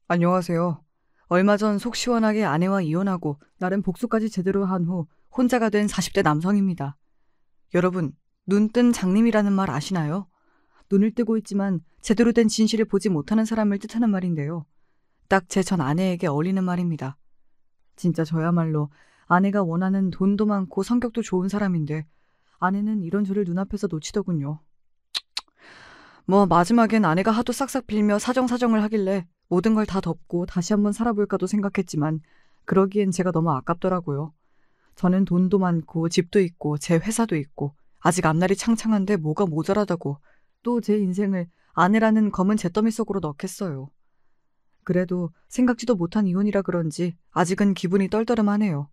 안녕하세요. 얼마 전 속 시원하게 아내와 이혼하고 나름 복수까지 제대로 한 후 혼자가 된 40대 남성입니다. 여러분, 눈 뜬 장님이라는 말 아시나요? 눈을 뜨고 있지만 제대로 된 진실을 보지 못하는 사람을 뜻하는 말인데요. 딱 제 전 아내에게 어울리는 말입니다. 진짜 저야말로 아내가 원하는 돈도 많고 성격도 좋은 사람인데 아내는 이런 저를 눈앞에서 놓치더군요. 뭐 마지막엔 아내가 하도 싹싹 빌며 사정사정을 하길래 모든 걸 다 덮고 다시 한번 살아볼까도 생각했지만 그러기엔 제가 너무 아깝더라고요. 저는 돈도 많고 집도 있고 제 회사도 있고 아직 앞날이 창창한데 뭐가 모자라다고 또 제 인생을 아내라는 검은 잿더미 속으로 넣겠어요. 그래도 생각지도 못한 이혼이라 그런지 아직은 기분이 떨떠름하네요.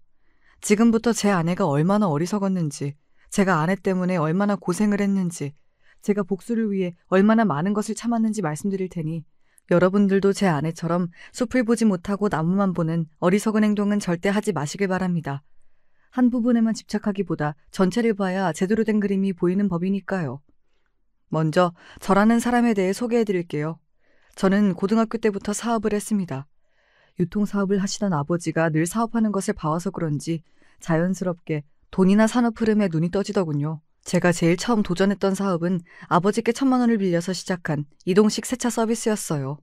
지금부터 제 아내가 얼마나 어리석었는지, 제가 아내 때문에 얼마나 고생을 했는지, 제가 복수를 위해 얼마나 많은 것을 참았는지 말씀드릴 테니 여러분들도 제 아내처럼 숲을 보지 못하고 나무만 보는 어리석은 행동은 절대 하지 마시길 바랍니다. 한 부분에만 집착하기보다 전체를 봐야 제대로 된 그림이 보이는 법이니까요. 먼저 저라는 사람에 대해 소개해 드릴게요. 저는 고등학교 때부터 사업을 했습니다. 유통사업을 하시던 아버지가 늘 사업하는 것을 봐와서 그런지 자연스럽게 돈이나 산업 흐름에 눈이 떠지더군요. 제가 제일 처음 도전했던 사업은 아버지께 1,000만 원을 빌려서 시작한 이동식 세차 서비스였어요.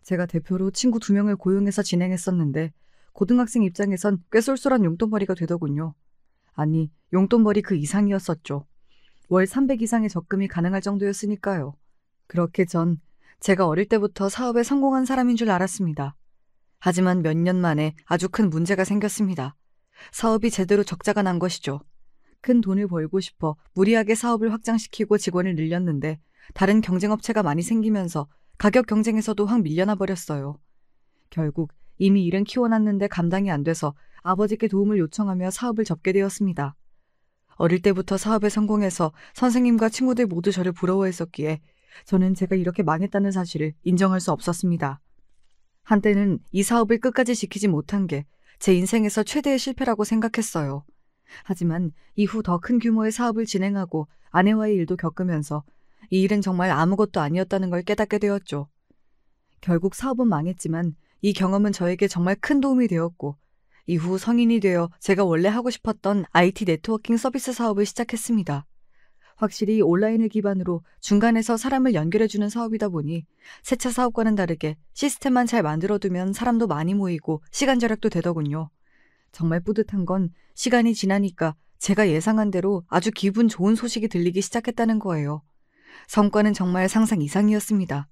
제가 대표로 친구 2명을 고용해서 진행했었는데 고등학생 입장에선 꽤 쏠쏠한 용돈벌이가 되더군요. 아니, 용돈벌이 그 이상이었었죠. 월 300 이상의 적금이 가능할 정도였으니까요. 그렇게 제가 어릴 때부터 사업에 성공한 사람인 줄 알았습니다. 하지만 몇 년 만에 아주 큰 문제가 생겼습니다. 사업이 제대로 적자가 난 것이죠. 큰 돈을 벌고 싶어 무리하게 사업을 확장시키고 직원을 늘렸는데 다른 경쟁업체가 많이 생기면서 가격 경쟁에서도 확 밀려나 버렸어요. 결국 이미 일은 키워놨는데 감당이 안 돼서 아버지께 도움을 요청하며 사업을 접게 되었습니다. 어릴 때부터 사업에 성공해서 선생님과 친구들 모두 저를 부러워했었기에 저는 제가 이렇게 망했다는 사실을 인정할 수 없었습니다. 한때는 이 사업을 끝까지 지키지 못한 게 제 인생에서 최대의 실패라고 생각했어요. 하지만 이후 더 큰 규모의 사업을 진행하고 아내와의 일도 겪으면서 이 일은 정말 아무것도 아니었다는 걸 깨닫게 되었죠. 결국 사업은 망했지만 이 경험은 저에게 정말 큰 도움이 되었고 이후 성인이 되어 제가 원래 하고 싶었던 IT 네트워킹 서비스 사업을 시작했습니다. 확실히 온라인을 기반으로 중간에서 사람을 연결해주는 사업이다 보니 세차 사업과는 다르게 시스템만 잘 만들어두면 사람도 많이 모이고 시간 절약도 되더군요. 정말 뿌듯한 건 시간이 지나니까 제가 예상한 대로 아주 기분 좋은 소식이 들리기 시작했다는 거예요. 성과는 정말 상상 이상이었습니다.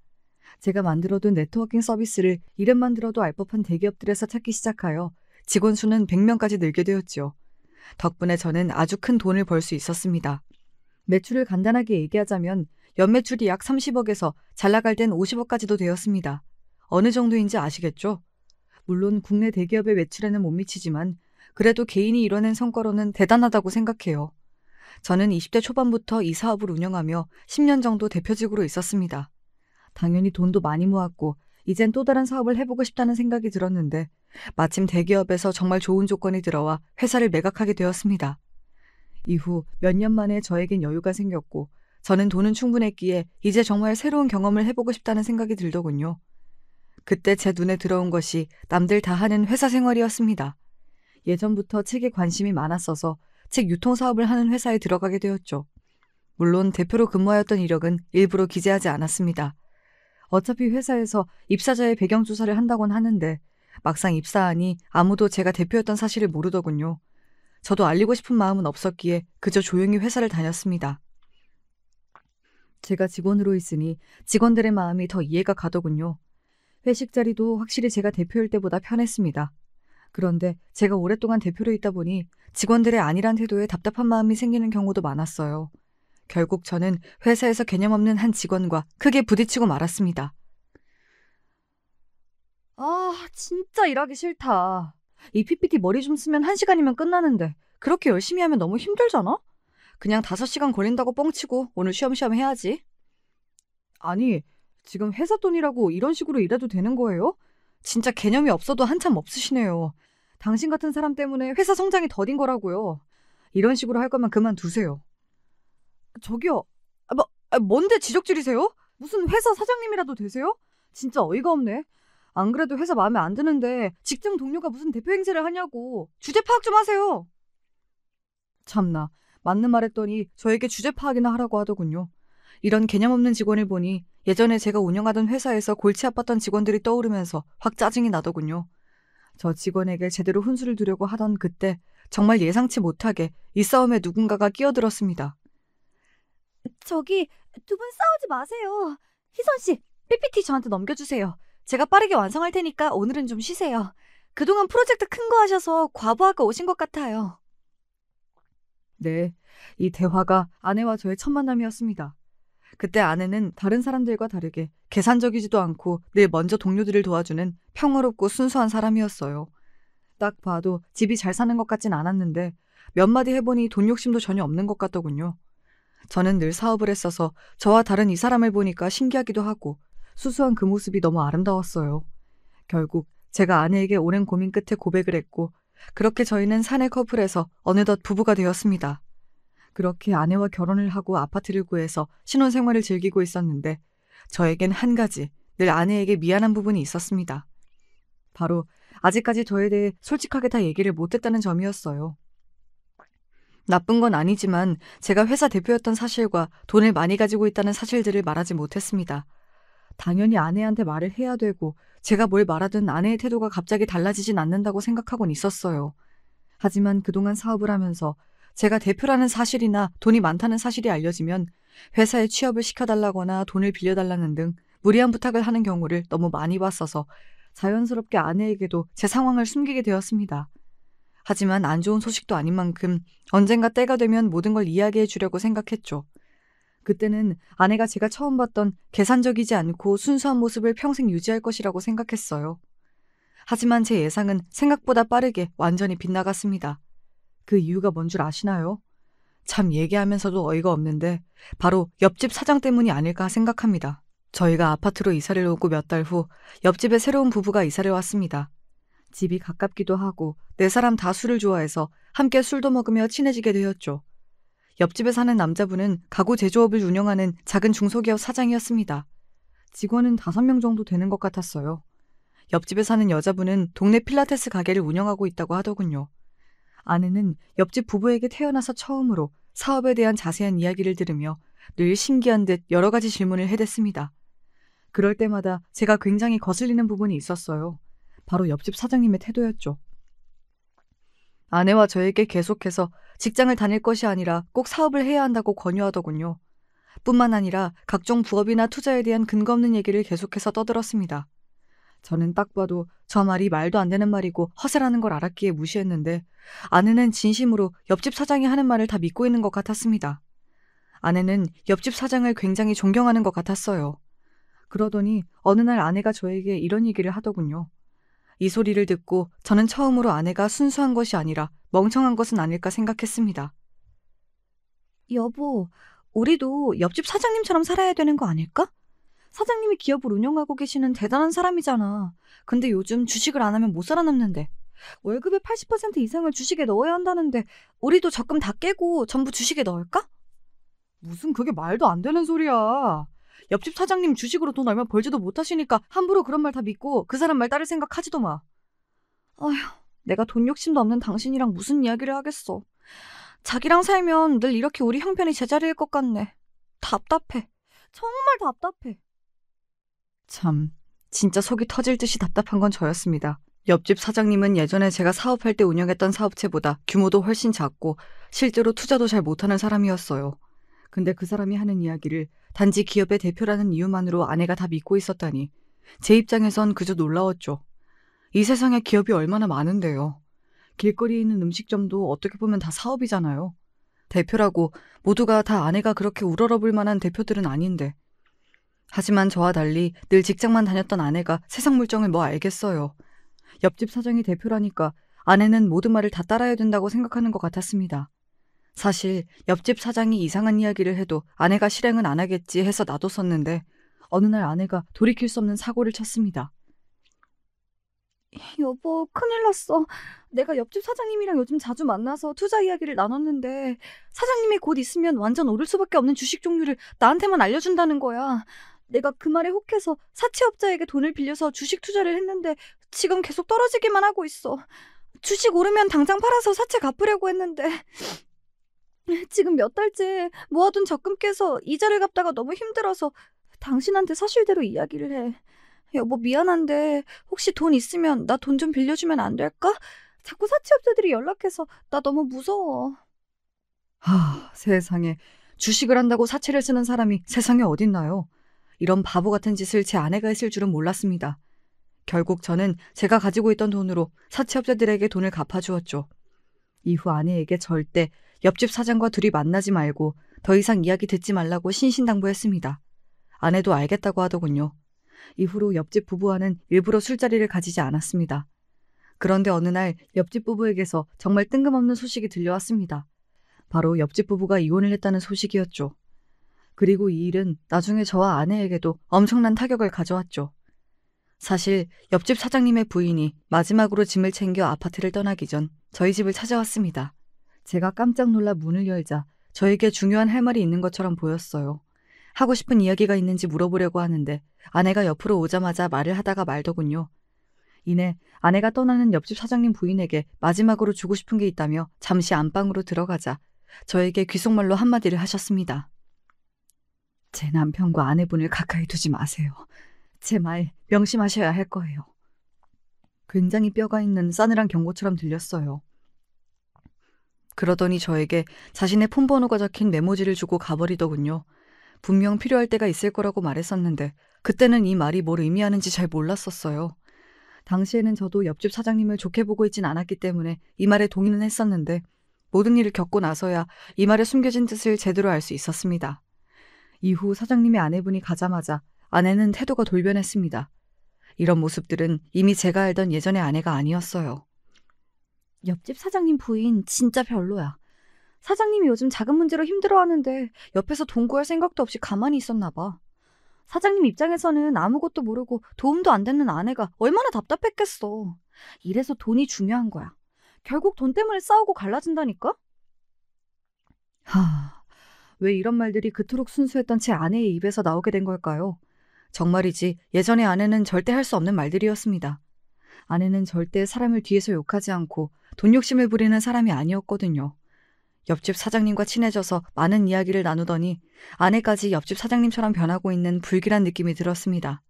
제가 만들어둔 네트워킹 서비스를 이름만 들어도 알 법한 대기업들에서 찾기 시작하여 직원 수는 100명까지 늘게 되었죠. 덕분에 저는 아주 큰 돈을 벌 수 있었습니다. 매출을 간단하게 얘기하자면 연매출이 약 30억에서 잘 나갈 땐 50억까지도 되었습니다. 어느 정도인지 아시겠죠? 물론 국내 대기업의 매출에는 못 미치지만 그래도 개인이 이뤄낸 성과로는 대단하다고 생각해요. 저는 20대 초반부터 이 사업을 운영하며 10년 정도 대표직으로 있었습니다. 당연히 돈도 많이 모았고 이젠 또 다른 사업을 해보고 싶다는 생각이 들었는데 마침 대기업에서 정말 좋은 조건이 들어와 회사를 매각하게 되었습니다. 이후 몇 년 만에 저에겐 여유가 생겼고 저는 돈은 충분했기에 이제 정말 새로운 경험을 해보고 싶다는 생각이 들더군요. 그때 제 눈에 들어온 것이 남들 다 하는 회사 생활이었습니다. 예전부터 책에 관심이 많았어서 책 유통사업을 하는 회사에 들어가게 되었죠. 물론 대표로 근무하였던 이력은 일부러 기재하지 않았습니다. 어차피 회사에서 입사자의 배경 조사를 한다곤 하는데 막상 입사하니 아무도 제가 대표였던 사실을 모르더군요. 저도 알리고 싶은 마음은 없었기에 그저 조용히 회사를 다녔습니다. 제가 직원으로 있으니 직원들의 마음이 더 이해가 가더군요. 회식 자리도 확실히 제가 대표일 때보다 편했습니다. 그런데 제가 오랫동안 대표로 있다 보니 직원들의 안일한 태도에 답답한 마음이 생기는 경우도 많았어요. 결국 저는 회사에서 개념 없는 한 직원과 크게 부딪히고 말았습니다. 아, 진짜 일하기 싫다. 이 PPT 머리 좀 쓰면 1시간이면 끝나는데 그렇게 열심히 하면 너무 힘들잖아? 그냥 5시간 걸린다고 뻥치고 오늘 쉬엄쉬엄 해야지. 아니, 지금 회사 돈이라고 이런 식으로 일해도 되는 거예요? 진짜 개념이 없어도 한참 없으시네요. 당신 같은 사람 때문에 회사 성장이 더딘 거라고요. 이런 식으로 할 거면 그만두세요. 저기요. 뭔데 지적질이세요? 무슨 회사 사장님이라도 되세요? 진짜 어이가 없네. 안 그래도 회사 마음에 안 드는데 직장 동료가 무슨 대표 행세를 하냐고. 주제 파악 좀 하세요. 참나, 맞는 말 했더니 저에게 주제 파악이나 하라고 하더군요. 이런 개념 없는 직원을 보니 예전에 제가 운영하던 회사에서 골치 아팠던 직원들이 떠오르면서 확 짜증이 나더군요. 저 직원에게 제대로 훈수를 두려고 하던 그때 정말 예상치 못하게 이 싸움에 누군가가 끼어들었습니다. 저기, 두 분 싸우지 마세요. 희선 씨, PPT 저한테 넘겨주세요. 제가 빠르게 완성할 테니까 오늘은 좀 쉬세요. 그동안 프로젝트 큰 거 하셔서 과부하가 오신 것 같아요. 네, 이 대화가 아내와 저의 첫 만남이었습니다. 그때 아내는 다른 사람들과 다르게 계산적이지도 않고 늘 먼저 동료들을 도와주는 평화롭고 순수한 사람이었어요. 딱 봐도 집이 잘 사는 것 같진 않았는데 몇 마디 해보니 돈 욕심도 전혀 없는 것 같더군요. 저는 늘 사업을 했어서 저와 다른 이 사람을 보니까 신기하기도 하고 수수한 그 모습이 너무 아름다웠어요. 결국 제가 아내에게 오랜 고민 끝에 고백을 했고 그렇게 저희는 사내 커플에서 어느덧 부부가 되었습니다. 그렇게 아내와 결혼을 하고 아파트를 구해서 신혼생활을 즐기고 있었는데 저에겐 한 가지 늘 아내에게 미안한 부분이 있었습니다. 바로 아직까지 저에 대해 솔직하게 다 얘기를 못했다는 점이었어요. 나쁜 건 아니지만 제가 회사 대표였던 사실과 돈을 많이 가지고 있다는 사실들을 말하지 못했습니다. 당연히 아내한테 말을 해야 되고 제가 뭘 말하든 아내의 태도가 갑자기 달라지진 않는다고 생각하곤 있었어요. 하지만 그동안 사업을 하면서 제가 대표라는 사실이나 돈이 많다는 사실이 알려지면 회사에 취업을 시켜달라거나 돈을 빌려달라는 등 무리한 부탁을 하는 경우를 너무 많이 봤어서 자연스럽게 아내에게도 제 상황을 숨기게 되었습니다. 하지만 안 좋은 소식도 아닌 만큼 언젠가 때가 되면 모든 걸 이야기해 주려고 생각했죠. 그때는 아내가 제가 처음 봤던 계산적이지 않고 순수한 모습을 평생 유지할 것이라고 생각했어요. 하지만 제 예상은 생각보다 빠르게 완전히 빗나갔습니다. 그 이유가 뭔 줄 아시나요? 참 얘기하면서도 어이가 없는데 바로 옆집 사장 때문이 아닐까 생각합니다. 저희가 아파트로 이사를 오고 몇 달 후 옆집에 새로운 부부가 이사를 왔습니다. 집이 가깝기도 하고 네 사람 다 술을 좋아해서 함께 술도 먹으며 친해지게 되었죠. 옆집에 사는 남자분은 가구 제조업을 운영하는 작은 중소기업 사장이었습니다. 직원은 5명 정도 되는 것 같았어요. 옆집에 사는 여자분은 동네 필라테스 가게를 운영하고 있다고 하더군요. 아내는 옆집 부부에게 태어나서 처음으로 사업에 대한 자세한 이야기를 들으며 늘 신기한 듯 여러 가지 질문을 해댔습니다. 그럴 때마다 제가 굉장히 거슬리는 부분이 있었어요. 바로 옆집 사장님의 태도였죠. 아내와 저에게 계속해서 직장을 다닐 것이 아니라 꼭 사업을 해야 한다고 권유하더군요. 뿐만 아니라 각종 부업이나 투자에 대한 근거 없는 얘기를 계속해서 떠들었습니다. 저는 딱 봐도 저 말이 말도 안 되는 말이고 허세라는 걸 알았기에 무시했는데 아내는 진심으로 옆집 사장이 하는 말을 다 믿고 있는 것 같았습니다. 아내는 옆집 사장을 굉장히 존경하는 것 같았어요. 그러더니 어느 날 아내가 저에게 이런 얘기를 하더군요. 이 소리를 듣고 저는 처음으로 아내가 순수한 것이 아니라 멍청한 것은 아닐까 생각했습니다. 여보, 우리도 옆집 사장님처럼 살아야 되는 거 아닐까? 사장님이 기업을 운영하고 계시는 대단한 사람이잖아. 근데 요즘 주식을 안 하면 못 살아남는데. 월급의 80% 이상을 주식에 넣어야 한다는데 우리도 적금 다 깨고 전부 주식에 넣을까? 무슨 그게 말도 안 되는 소리야. 옆집 사장님 주식으로 돈 얼마 벌지도 못하시니까 함부로 그런 말 다 믿고 그 사람 말 따를 생각하지도 마. 아휴, 내가 돈 욕심도 없는 당신이랑 무슨 이야기를 하겠어. 자기랑 살면 늘 이렇게 우리 형편이 제자리일 것 같네. 답답해. 정말 답답해. 참, 진짜 속이 터질 듯이 답답한 건 저였습니다. 옆집 사장님은 예전에 제가 사업할 때 운영했던 사업체보다 규모도 훨씬 작고 실제로 투자도 잘 못하는 사람이었어요. 근데 그 사람이 하는 이야기를 단지 기업의 대표라는 이유만으로 아내가 다 믿고 있었다니 제 입장에선 그저 놀라웠죠. 이 세상에 기업이 얼마나 많은데요. 길거리에 있는 음식점도 어떻게 보면 다 사업이잖아요. 대표라고 모두가 다 아내가 그렇게 우러러볼 만한 대표들은 아닌데. 하지만 저와 달리 늘 직장만 다녔던 아내가 세상 물정을 뭐 알겠어요. 옆집 사장이 대표라니까 아내는 모든 말을 다 따라야 된다고 생각하는 것 같았습니다. 사실 옆집 사장이 이상한 이야기를 해도 아내가 실행은 안 하겠지 해서 놔뒀었는데 어느 날 아내가 돌이킬 수 없는 사고를 쳤습니다. 여보, 큰일 났어. 내가 옆집 사장님이랑 요즘 자주 만나서 투자 이야기를 나눴는데 사장님이 곧 있으면 완전 오를 수밖에 없는 주식 종류를 나한테만 알려준다는 거야. 내가 그 말에 혹해서 사채업자에게 돈을 빌려서 주식 투자를 했는데 지금 계속 떨어지기만 하고 있어. 주식 오르면 당장 팔아서 사채 갚으려고 했는데 지금 몇 달째 모아둔 적금 깨서 이자를 갚다가 너무 힘들어서 당신한테 사실대로 이야기를 해. 여보, 미안한데 혹시 돈 있으면 나 돈 좀 빌려주면 안 될까? 자꾸 사채업자들이 연락해서 나 너무 무서워. 세상에. 주식을 한다고 사채를 쓰는 사람이 세상에 어딨나요? 이런 바보 같은 짓을 제 아내가 했을 줄은 몰랐습니다. 결국 저는 제가 가지고 있던 돈으로 사채업자들에게 돈을 갚아주었죠. 이후 아내에게 절대 옆집 사장과 둘이 만나지 말고 더 이상 이야기 듣지 말라고 신신당부했습니다. 아내도 알겠다고 하더군요. 이후로 옆집 부부와는 일부러 술자리를 가지지 않았습니다. 그런데 어느 날 옆집 부부에게서 정말 뜬금없는 소식이 들려왔습니다. 바로 옆집 부부가 이혼을 했다는 소식이었죠. 그리고 이 일은 나중에 저와 아내에게도 엄청난 타격을 가져왔죠. 사실 옆집 사장님의 부인이 마지막으로 짐을 챙겨 아파트를 떠나기 전 저희 집을 찾아왔습니다. 제가 깜짝 놀라 문을 열자 저에게 중요한 할 말이 있는 것처럼 보였어요. 하고 싶은 이야기가 있는지 물어보려고 하는데 아내가 옆으로 오자마자 말을 하다가 말더군요. 이내 아내가 떠나는 옆집 사장님 부인에게 마지막으로 주고 싶은 게 있다며 잠시 안방으로 들어가자 저에게 귓속말로 한마디를 하셨습니다. 제 남편과 아내분을 가까이 두지 마세요. 제 말 명심하셔야 할 거예요. 굉장히 뼈가 있는 싸늘한 경고처럼 들렸어요. 그러더니 저에게 자신의 폰번호가 적힌 메모지를 주고 가버리더군요. 분명 필요할 때가 있을 거라고 말했었는데 그때는 이 말이 뭘 의미하는지 잘 몰랐었어요. 당시에는 저도 옆집 사장님을 좋게 보고 있진 않았기 때문에 이 말에 동의는 했었는데 모든 일을 겪고 나서야 이 말에 숨겨진 뜻을 제대로 알 수 있었습니다. 이후 사장님의 아내분이 가자마자 아내는 태도가 돌변했습니다. 이런 모습들은 이미 제가 알던 예전의 아내가 아니었어요. 옆집 사장님 부인 진짜 별로야. 사장님이 요즘 자금 문제로 힘들어하는데 옆에서 돈 구할 생각도 없이 가만히 있었나 봐. 사장님 입장에서는 아무것도 모르고 도움도 안 되는 아내가 얼마나 답답했겠어. 이래서 돈이 중요한 거야. 결국 돈 때문에 싸우고 갈라진다니까? 왜 이런 말들이 그토록 순수했던 제 아내의 입에서 나오게 된 걸까요? 정말이지 예전의 아내는 절대 할 수 없는 말들이었습니다. 아내는 절대 사람을 뒤에서 욕하지 않고 돈 욕심을 부리는 사람이 아니었거든요. 옆집 사장님과 친해져서 많은 이야기를 나누더니 아내까지 옆집 사장님처럼 변하고 있는 불길한 느낌이 들었습니다.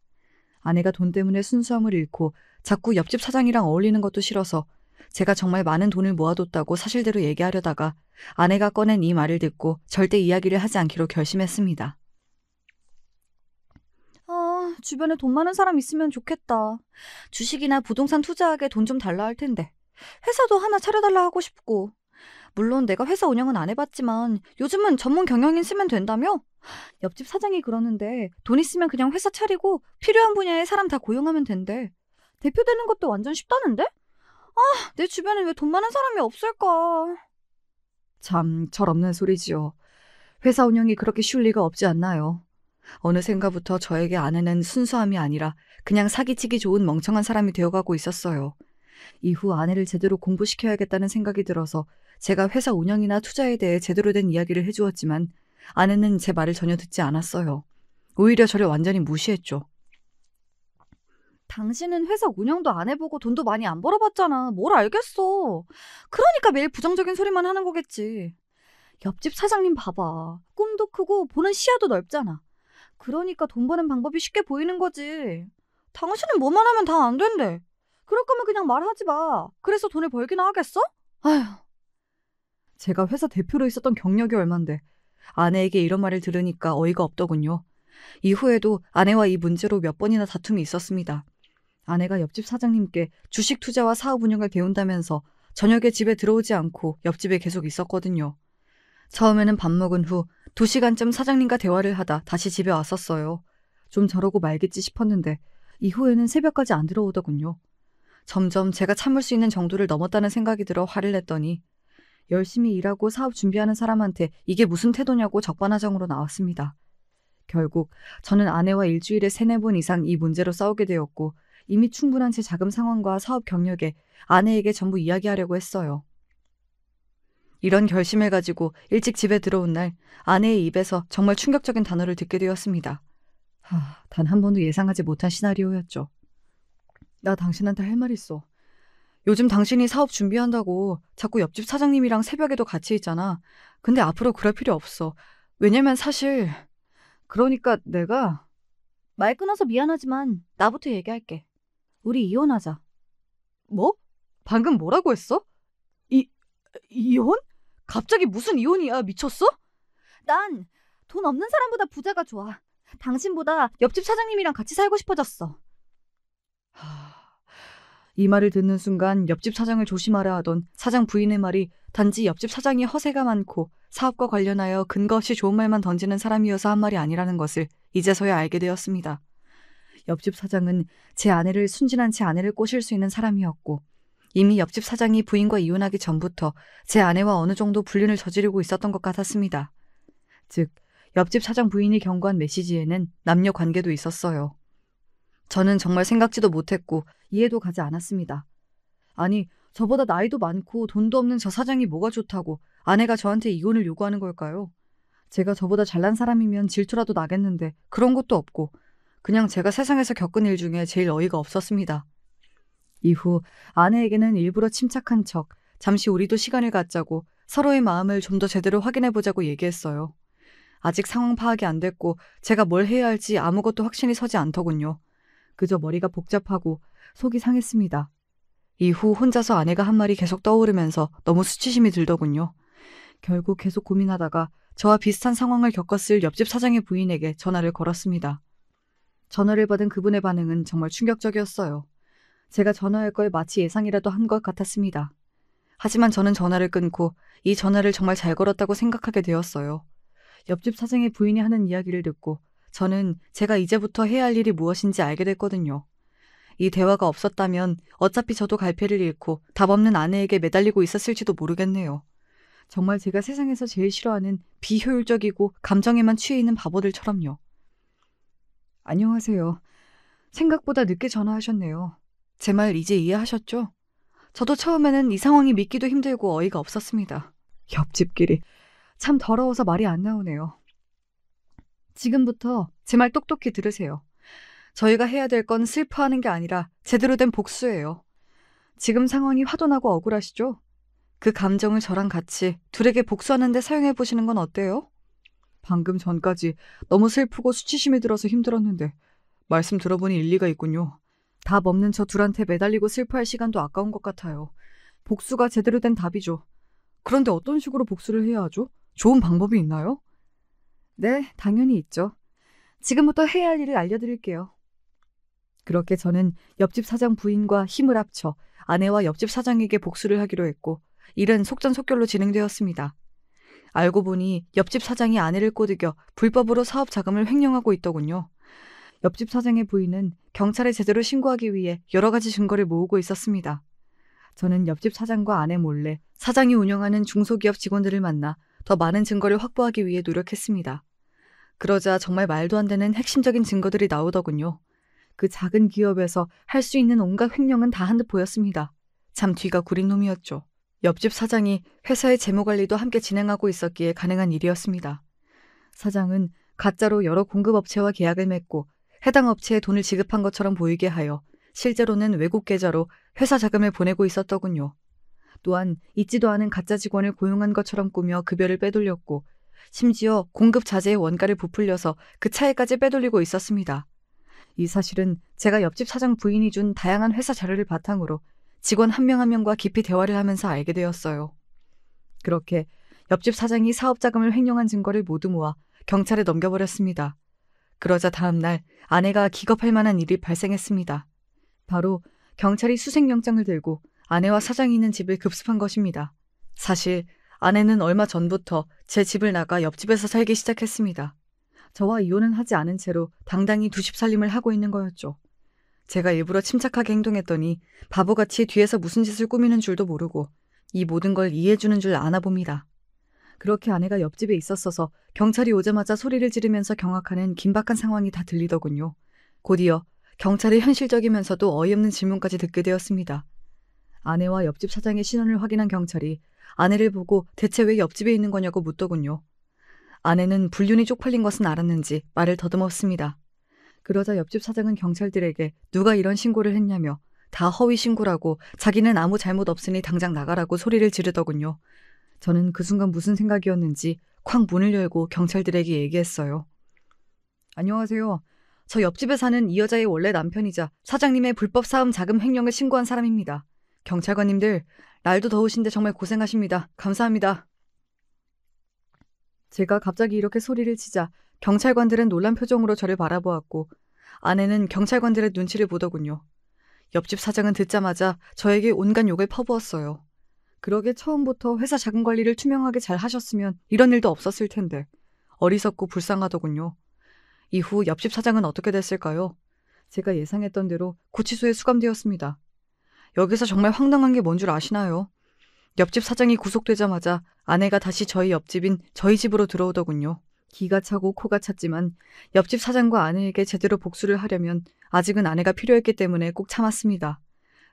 아내가 돈 때문에 순수함을 잃고 자꾸 옆집 사장이랑 어울리는 것도 싫어서 제가 정말 많은 돈을 모아뒀다고 사실대로 얘기하려다가 아내가 꺼낸 이 말을 듣고 절대 이야기를 하지 않기로 결심했습니다. 주변에 돈 많은 사람 있으면 좋겠다. 주식이나 부동산 투자하게 돈 좀 달라 할 텐데. 회사도 하나 차려달라 하고 싶고. 물론 내가 회사 운영은 안 해봤지만 요즘은 전문 경영인 쓰면 된다며? 옆집 사장이 그러는데 돈 있으면 그냥 회사 차리고 필요한 분야에 사람 다 고용하면 된대. 대표 되는 것도 완전 쉽다는데? 내 주변에 왜 돈 많은 사람이 없을까? 참 철없는 소리지요. 회사 운영이 그렇게 쉬울 리가 없지 않나요? 어느샌가부터 저에게 아내는 순수함이 아니라 그냥 사기치기 좋은 멍청한 사람이 되어가고 있었어요. 이후 아내를 제대로 공부시켜야겠다는 생각이 들어서 제가 회사 운영이나 투자에 대해 제대로 된 이야기를 해주었지만 아내는 제 말을 전혀 듣지 않았어요. 오히려 저를 완전히 무시했죠. 당신은 회사 운영도 안 해보고 돈도 많이 안 벌어봤잖아. 뭘 알겠어. 그러니까 매일 부정적인 소리만 하는 거겠지. 옆집 사장님 봐봐. 꿈도 크고 보는 시야도 넓잖아. 그러니까 돈 버는 방법이 쉽게 보이는 거지. 당신은 뭐만 하면 다 안 된대. 그럴 거면 그냥 말하지 마. 그래서 돈을 벌기나 하겠어? 아휴. 제가 회사 대표로 있었던 경력이 얼만데 아내에게 이런 말을 들으니까 어이가 없더군요. 이후에도 아내와 이 문제로 몇 번이나 다툼이 있었습니다. 아내가 옆집 사장님께 주식 투자와 사업 운영을 배운다면서 저녁에 집에 들어오지 않고 옆집에 계속 있었거든요. 처음에는 밥 먹은 후 2시간쯤 사장님과 대화를 하다 다시 집에 왔었어요. 좀 저러고 말겠지 싶었는데 이후에는 새벽까지 안 들어오더군요. 점점 제가 참을 수 있는 정도를 넘었다는 생각이 들어 화를 냈더니 열심히 일하고 사업 준비하는 사람한테 이게 무슨 태도냐고 적반하장으로 나왔습니다. 결국 저는 아내와 일주일에 3-4번 이상 이 문제로 싸우게 되었고 이미 충분한 제 자금 상황과 사업 경력에 아내에게 전부 이야기하려고 했어요. 이런 결심을 가지고 일찍 집에 들어온 날 아내의 입에서 정말 충격적인 단어를 듣게 되었습니다. 단 한 번도 예상하지 못한 시나리오였죠. 나 당신한테 할 말 있어. 요즘 당신이 사업 준비한다고 자꾸 옆집 사장님이랑 새벽에도 같이 있잖아. 근데 앞으로 그럴 필요 없어. 왜냐면 사실 그러니까 내가 말 끊어서 미안하지만 나부터 얘기할게. 우리 이혼하자. 뭐? 방금 뭐라고 했어? 이혼? 갑자기 무슨 이혼이야? 미쳤어? 난 돈 없는 사람보다 부자가 좋아. 당신보다 옆집 사장님이랑 같이 살고 싶어졌어. 이 말을 듣는 순간 옆집 사장을 조심하라 하던 사장 부인의 말이 단지 옆집 사장이 허세가 많고 사업과 관련하여 근거 없이 좋은 말만 던지는 사람이어서 한 말이 아니라는 것을 이제서야 알게 되었습니다. 옆집 사장은 제 아내를 순진한 제 아내를 꼬실 수 있는 사람이었고 이미 옆집 사장이 부인과 이혼하기 전부터 제 아내와 어느 정도 불륜을 저지르고 있었던 것 같았습니다. 즉, 옆집 사장 부인이 경고한 메시지에는 남녀 관계도 있었어요. 저는 정말 생각지도 못했고 이해도 가지 않았습니다. 아니, 저보다 나이도 많고 돈도 없는 저 사장이 뭐가 좋다고 아내가 저한테 이혼을 요구하는 걸까요? 제가 저보다 잘난 사람이면 질투라도 나겠는데 그런 것도 없고 그냥 제가 세상에서 겪은 일 중에 제일 어이가 없었습니다. 이후 아내에게는 일부러 침착한 척 잠시 우리도 시간을 갖자고 서로의 마음을 좀 더 제대로 확인해보자고 얘기했어요. 아직 상황 파악이 안 됐고 제가 뭘 해야 할지 아무것도 확신이 서지 않더군요. 그저 머리가 복잡하고 속이 상했습니다. 이후 혼자서 아내가 한 말이 계속 떠오르면서 너무 수치심이 들더군요. 결국 계속 고민하다가 저와 비슷한 상황을 겪었을 옆집 사장의 부인에게 전화를 걸었습니다. 전화를 받은 그분의 반응은 정말 충격적이었어요. 제가 전화할 걸 마치 예상이라도 한 것 같았습니다. 하지만 저는 전화를 끊고 이 전화를 정말 잘 걸었다고 생각하게 되었어요. 옆집 사장의 부인이 하는 이야기를 듣고 저는 제가 이제부터 해야 할 일이 무엇인지 알게 됐거든요. 이 대화가 없었다면 어차피 저도 갈피를 잃고 답 없는 아내에게 매달리고 있었을지도 모르겠네요. 정말 제가 세상에서 제일 싫어하는 비효율적이고 감정에만 취해 있는 바보들처럼요. 안녕하세요. 생각보다 늦게 전화하셨네요. 제 말 이제 이해하셨죠? 저도 처음에는 이 상황이 믿기도 힘들고 어이가 없었습니다. 옆집끼리 참 더러워서 말이 안 나오네요. 지금부터 제 말 똑똑히 들으세요. 저희가 해야 될 건 슬퍼하는 게 아니라 제대로 된 복수예요. 지금 상황이 화도나고 억울하시죠? 그 감정을 저랑 같이 둘에게 복수하는 데 사용해 보시는 건 어때요? 방금 전까지 너무 슬프고 수치심이 들어서 힘들었는데 말씀 들어보니 일리가 있군요. 답 없는 저 둘한테 매달리고 슬퍼할 시간도 아까운 것 같아요. 복수가 제대로 된 답이죠. 그런데 어떤 식으로 복수를 해야 하죠? 좋은 방법이 있나요? 네, 당연히 있죠. 지금부터 해야 할 일을 알려드릴게요. 그렇게 저는 옆집 사장 부인과 힘을 합쳐 아내와 옆집 사장에게 복수를 하기로 했고 일은 속전속결로 진행되었습니다. 알고 보니 옆집 사장이 아내를 꼬드겨 불법으로 사업 자금을 횡령하고 있더군요. 옆집 사장의 부인은 경찰에 제대로 신고하기 위해 여러 가지 증거를 모으고 있었습니다. 저는 옆집 사장과 아내 몰래 사장이 운영하는 중소기업 직원들을 만나 더 많은 증거를 확보하기 위해 노력했습니다. 그러자 정말 말도 안 되는 핵심적인 증거들이 나오더군요. 그 작은 기업에서 할 수 있는 온갖 횡령은 다 한 듯 보였습니다. 참 뒤가 구린 놈이었죠. 옆집 사장이 회사의 재무관리도 함께 진행하고 있었기에 가능한 일이었습니다. 사장은 가짜로 여러 공급업체와 계약을 맺고 해당 업체에 돈을 지급한 것처럼 보이게 하여 실제로는 외국 계좌로 회사 자금을 보내고 있었더군요. 또한 있지도 않은 가짜 직원을 고용한 것처럼 꾸며 급여를 빼돌렸고 심지어 공급 자재의 원가를 부풀려서 그 차이까지 빼돌리고 있었습니다. 이 사실은 제가 옆집 사장 부인이 준 다양한 회사 자료를 바탕으로 직원 한 명 한 명과 깊이 대화를 하면서 알게 되었어요. 그렇게 옆집 사장이 사업 자금을 횡령한 증거를 모두 모아 경찰에 넘겨버렸습니다. 그러자 다음 날 아내가 기겁할 만한 일이 발생했습니다. 바로 경찰이 수색영장을 들고 아내와 사장이 있는 집을 급습한 것입니다. 사실 아내는 얼마 전부터 제 집을 나가 옆집에서 살기 시작했습니다. 저와 이혼은 하지 않은 채로 당당히 두 집 살림을 하고 있는 거였죠. 제가 일부러 침착하게 행동했더니 바보같이 뒤에서 무슨 짓을 꾸미는 줄도 모르고 이 모든 걸 이해해주는 줄 아나 봅니다. 그렇게 아내가 옆집에 있었어서 경찰이 오자마자 소리를 지르면서 경악하는 긴박한 상황이 다 들리더군요. 곧이어 경찰의 현실적이면서도 어이없는 질문까지 듣게 되었습니다. 아내와 옆집 사장의 신원을 확인한 경찰이 아내를 보고 대체 왜 옆집에 있는 거냐고 묻더군요. 아내는 불륜이 쪽팔린 것은 알았는지 말을 더듬었습니다. 그러자 옆집 사장은 경찰들에게 누가 이런 신고를 했냐며 다 허위 신고라고 자기는 아무 잘못 없으니 당장 나가라고 소리를 지르더군요. 저는 그 순간 무슨 생각이었는지 쾅 문을 열고 경찰들에게 얘기했어요. 안녕하세요. 저 옆집에 사는 이 여자의 원래 남편이자 사장님의 불법 사업 자금 횡령을 신고한 사람입니다. 경찰관님들, 날도 더우신데 정말 고생하십니다. 감사합니다. 제가 갑자기 이렇게 소리를 치자 경찰관들은 놀란 표정으로 저를 바라보았고 아내는 경찰관들의 눈치를 보더군요. 옆집 사장은 듣자마자 저에게 온갖 욕을 퍼부었어요. 그러게 처음부터 회사 자금 관리를 투명하게 잘 하셨으면 이런 일도 없었을 텐데 어리석고 불쌍하더군요. 이후 옆집 사장은 어떻게 됐을까요? 제가 예상했던 대로 구치소에 수감되었습니다. 여기서 정말 황당한 게 뭔 줄 아시나요? 옆집 사장이 구속되자마자 아내가 다시 저희 옆집인 저희 집으로 들어오더군요. 기가 차고 코가 찼지만 옆집 사장과 아내에게 제대로 복수를 하려면 아직은 아내가 필요했기 때문에 꼭 참았습니다.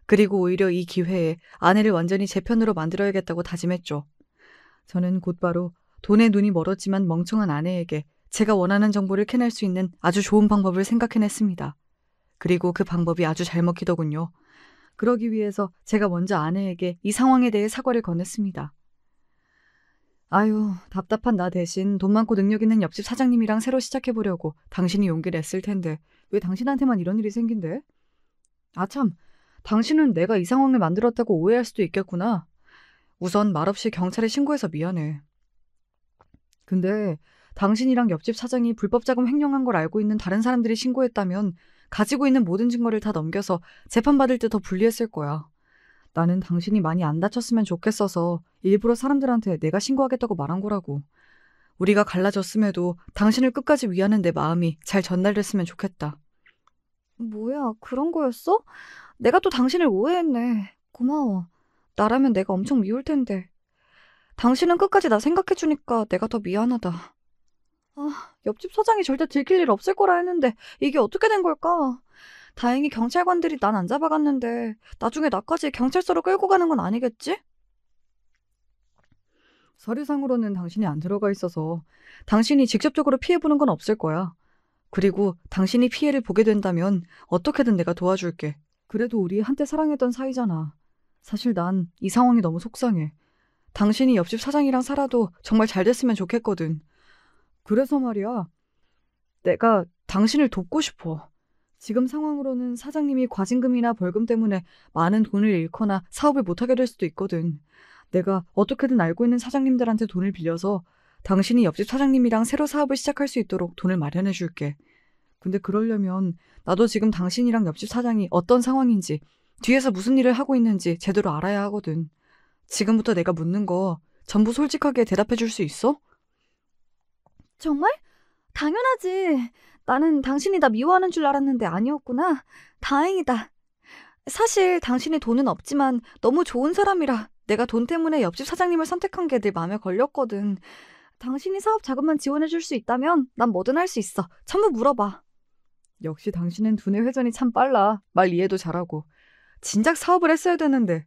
그리고 오히려 이 기회에 아내를 완전히 제 편으로 만들어야겠다고 다짐했죠. 저는 곧바로 돈에 눈이 멀었지만 멍청한 아내에게 제가 원하는 정보를 캐낼 수 있는 아주 좋은 방법을 생각해냈습니다. 그리고 그 방법이 아주 잘 먹히더군요. 그러기 위해서 제가 먼저 아내에게 이 상황에 대해 사과를 건넸습니다. 아유, 답답한 나 대신 돈 많고 능력 있는 옆집 사장님이랑 새로 시작해보려고 당신이 용기를 냈을 텐데 왜 당신한테만 이런 일이 생긴대? 아참, 당신은 내가 이 상황을 만들었다고 오해할 수도 있겠구나. 우선 말없이 경찰에 신고해서 미안해. 근데 당신이랑 옆집 사장이 불법 자금 횡령한 걸 알고 있는 다른 사람들이 신고했다면 가지고 있는 모든 증거를 다 넘겨서 재판받을 때 더 불리했을 거야. 나는 당신이 많이 안 다쳤으면 좋겠어서 일부러 사람들한테 내가 신고하겠다고 말한 거라고. 우리가 갈라졌음에도 당신을 끝까지 위하는 내 마음이 잘 전달됐으면 좋겠다. 뭐야, 그런 거였어? 내가 또 당신을 오해했네. 고마워. 나라면 내가 엄청 미울 텐데. 당신은 끝까지 나 생각해주니까 내가 더 미안하다. 아, 옆집 사장이 절대 들킬 일 없을 거라 했는데 이게 어떻게 된 걸까? 다행히 경찰관들이 난 안 잡아갔는데 나중에 나까지 경찰서로 끌고 가는 건 아니겠지? 서류상으로는 당신이 안 들어가 있어서 당신이 직접적으로 피해보는 건 없을 거야. 그리고 당신이 피해를 보게 된다면 어떻게든 내가 도와줄게. 그래도 우리 한때 사랑했던 사이잖아. 사실 난 이 상황이 너무 속상해. 당신이 옆집 사장이랑 살아도 정말 잘 됐으면 좋겠거든. 그래서 말이야. 내가 당신을 돕고 싶어. 지금 상황으로는 사장님이 과징금이나 벌금 때문에 많은 돈을 잃거나 사업을 못하게 될 수도 있거든. 내가 어떻게든 알고 있는 사장님들한테 돈을 빌려서 당신이 옆집 사장님이랑 새로 사업을 시작할 수 있도록 돈을 마련해 줄게. 근데 그러려면 나도 지금 당신이랑 옆집 사장이 어떤 상황인지, 뒤에서 무슨 일을 하고 있는지 제대로 알아야 하거든. 지금부터 내가 묻는 거 전부 솔직하게 대답해 줄 수 있어? 정말? 당연하지. 나는 당신이 나 미워하는 줄 알았는데 아니었구나. 다행이다. 사실 당신이 돈은 없지만 너무 좋은 사람이라 내가 돈 때문에 옆집 사장님을 선택한 게 내 마음에 걸렸거든. 당신이 사업 자금만 지원해줄 수 있다면 난 뭐든 할 수 있어. 전부 물어봐. 역시 당신은 두뇌 회전이 참 빨라. 말 이해도 잘하고. 진작 사업을 했어야 되는데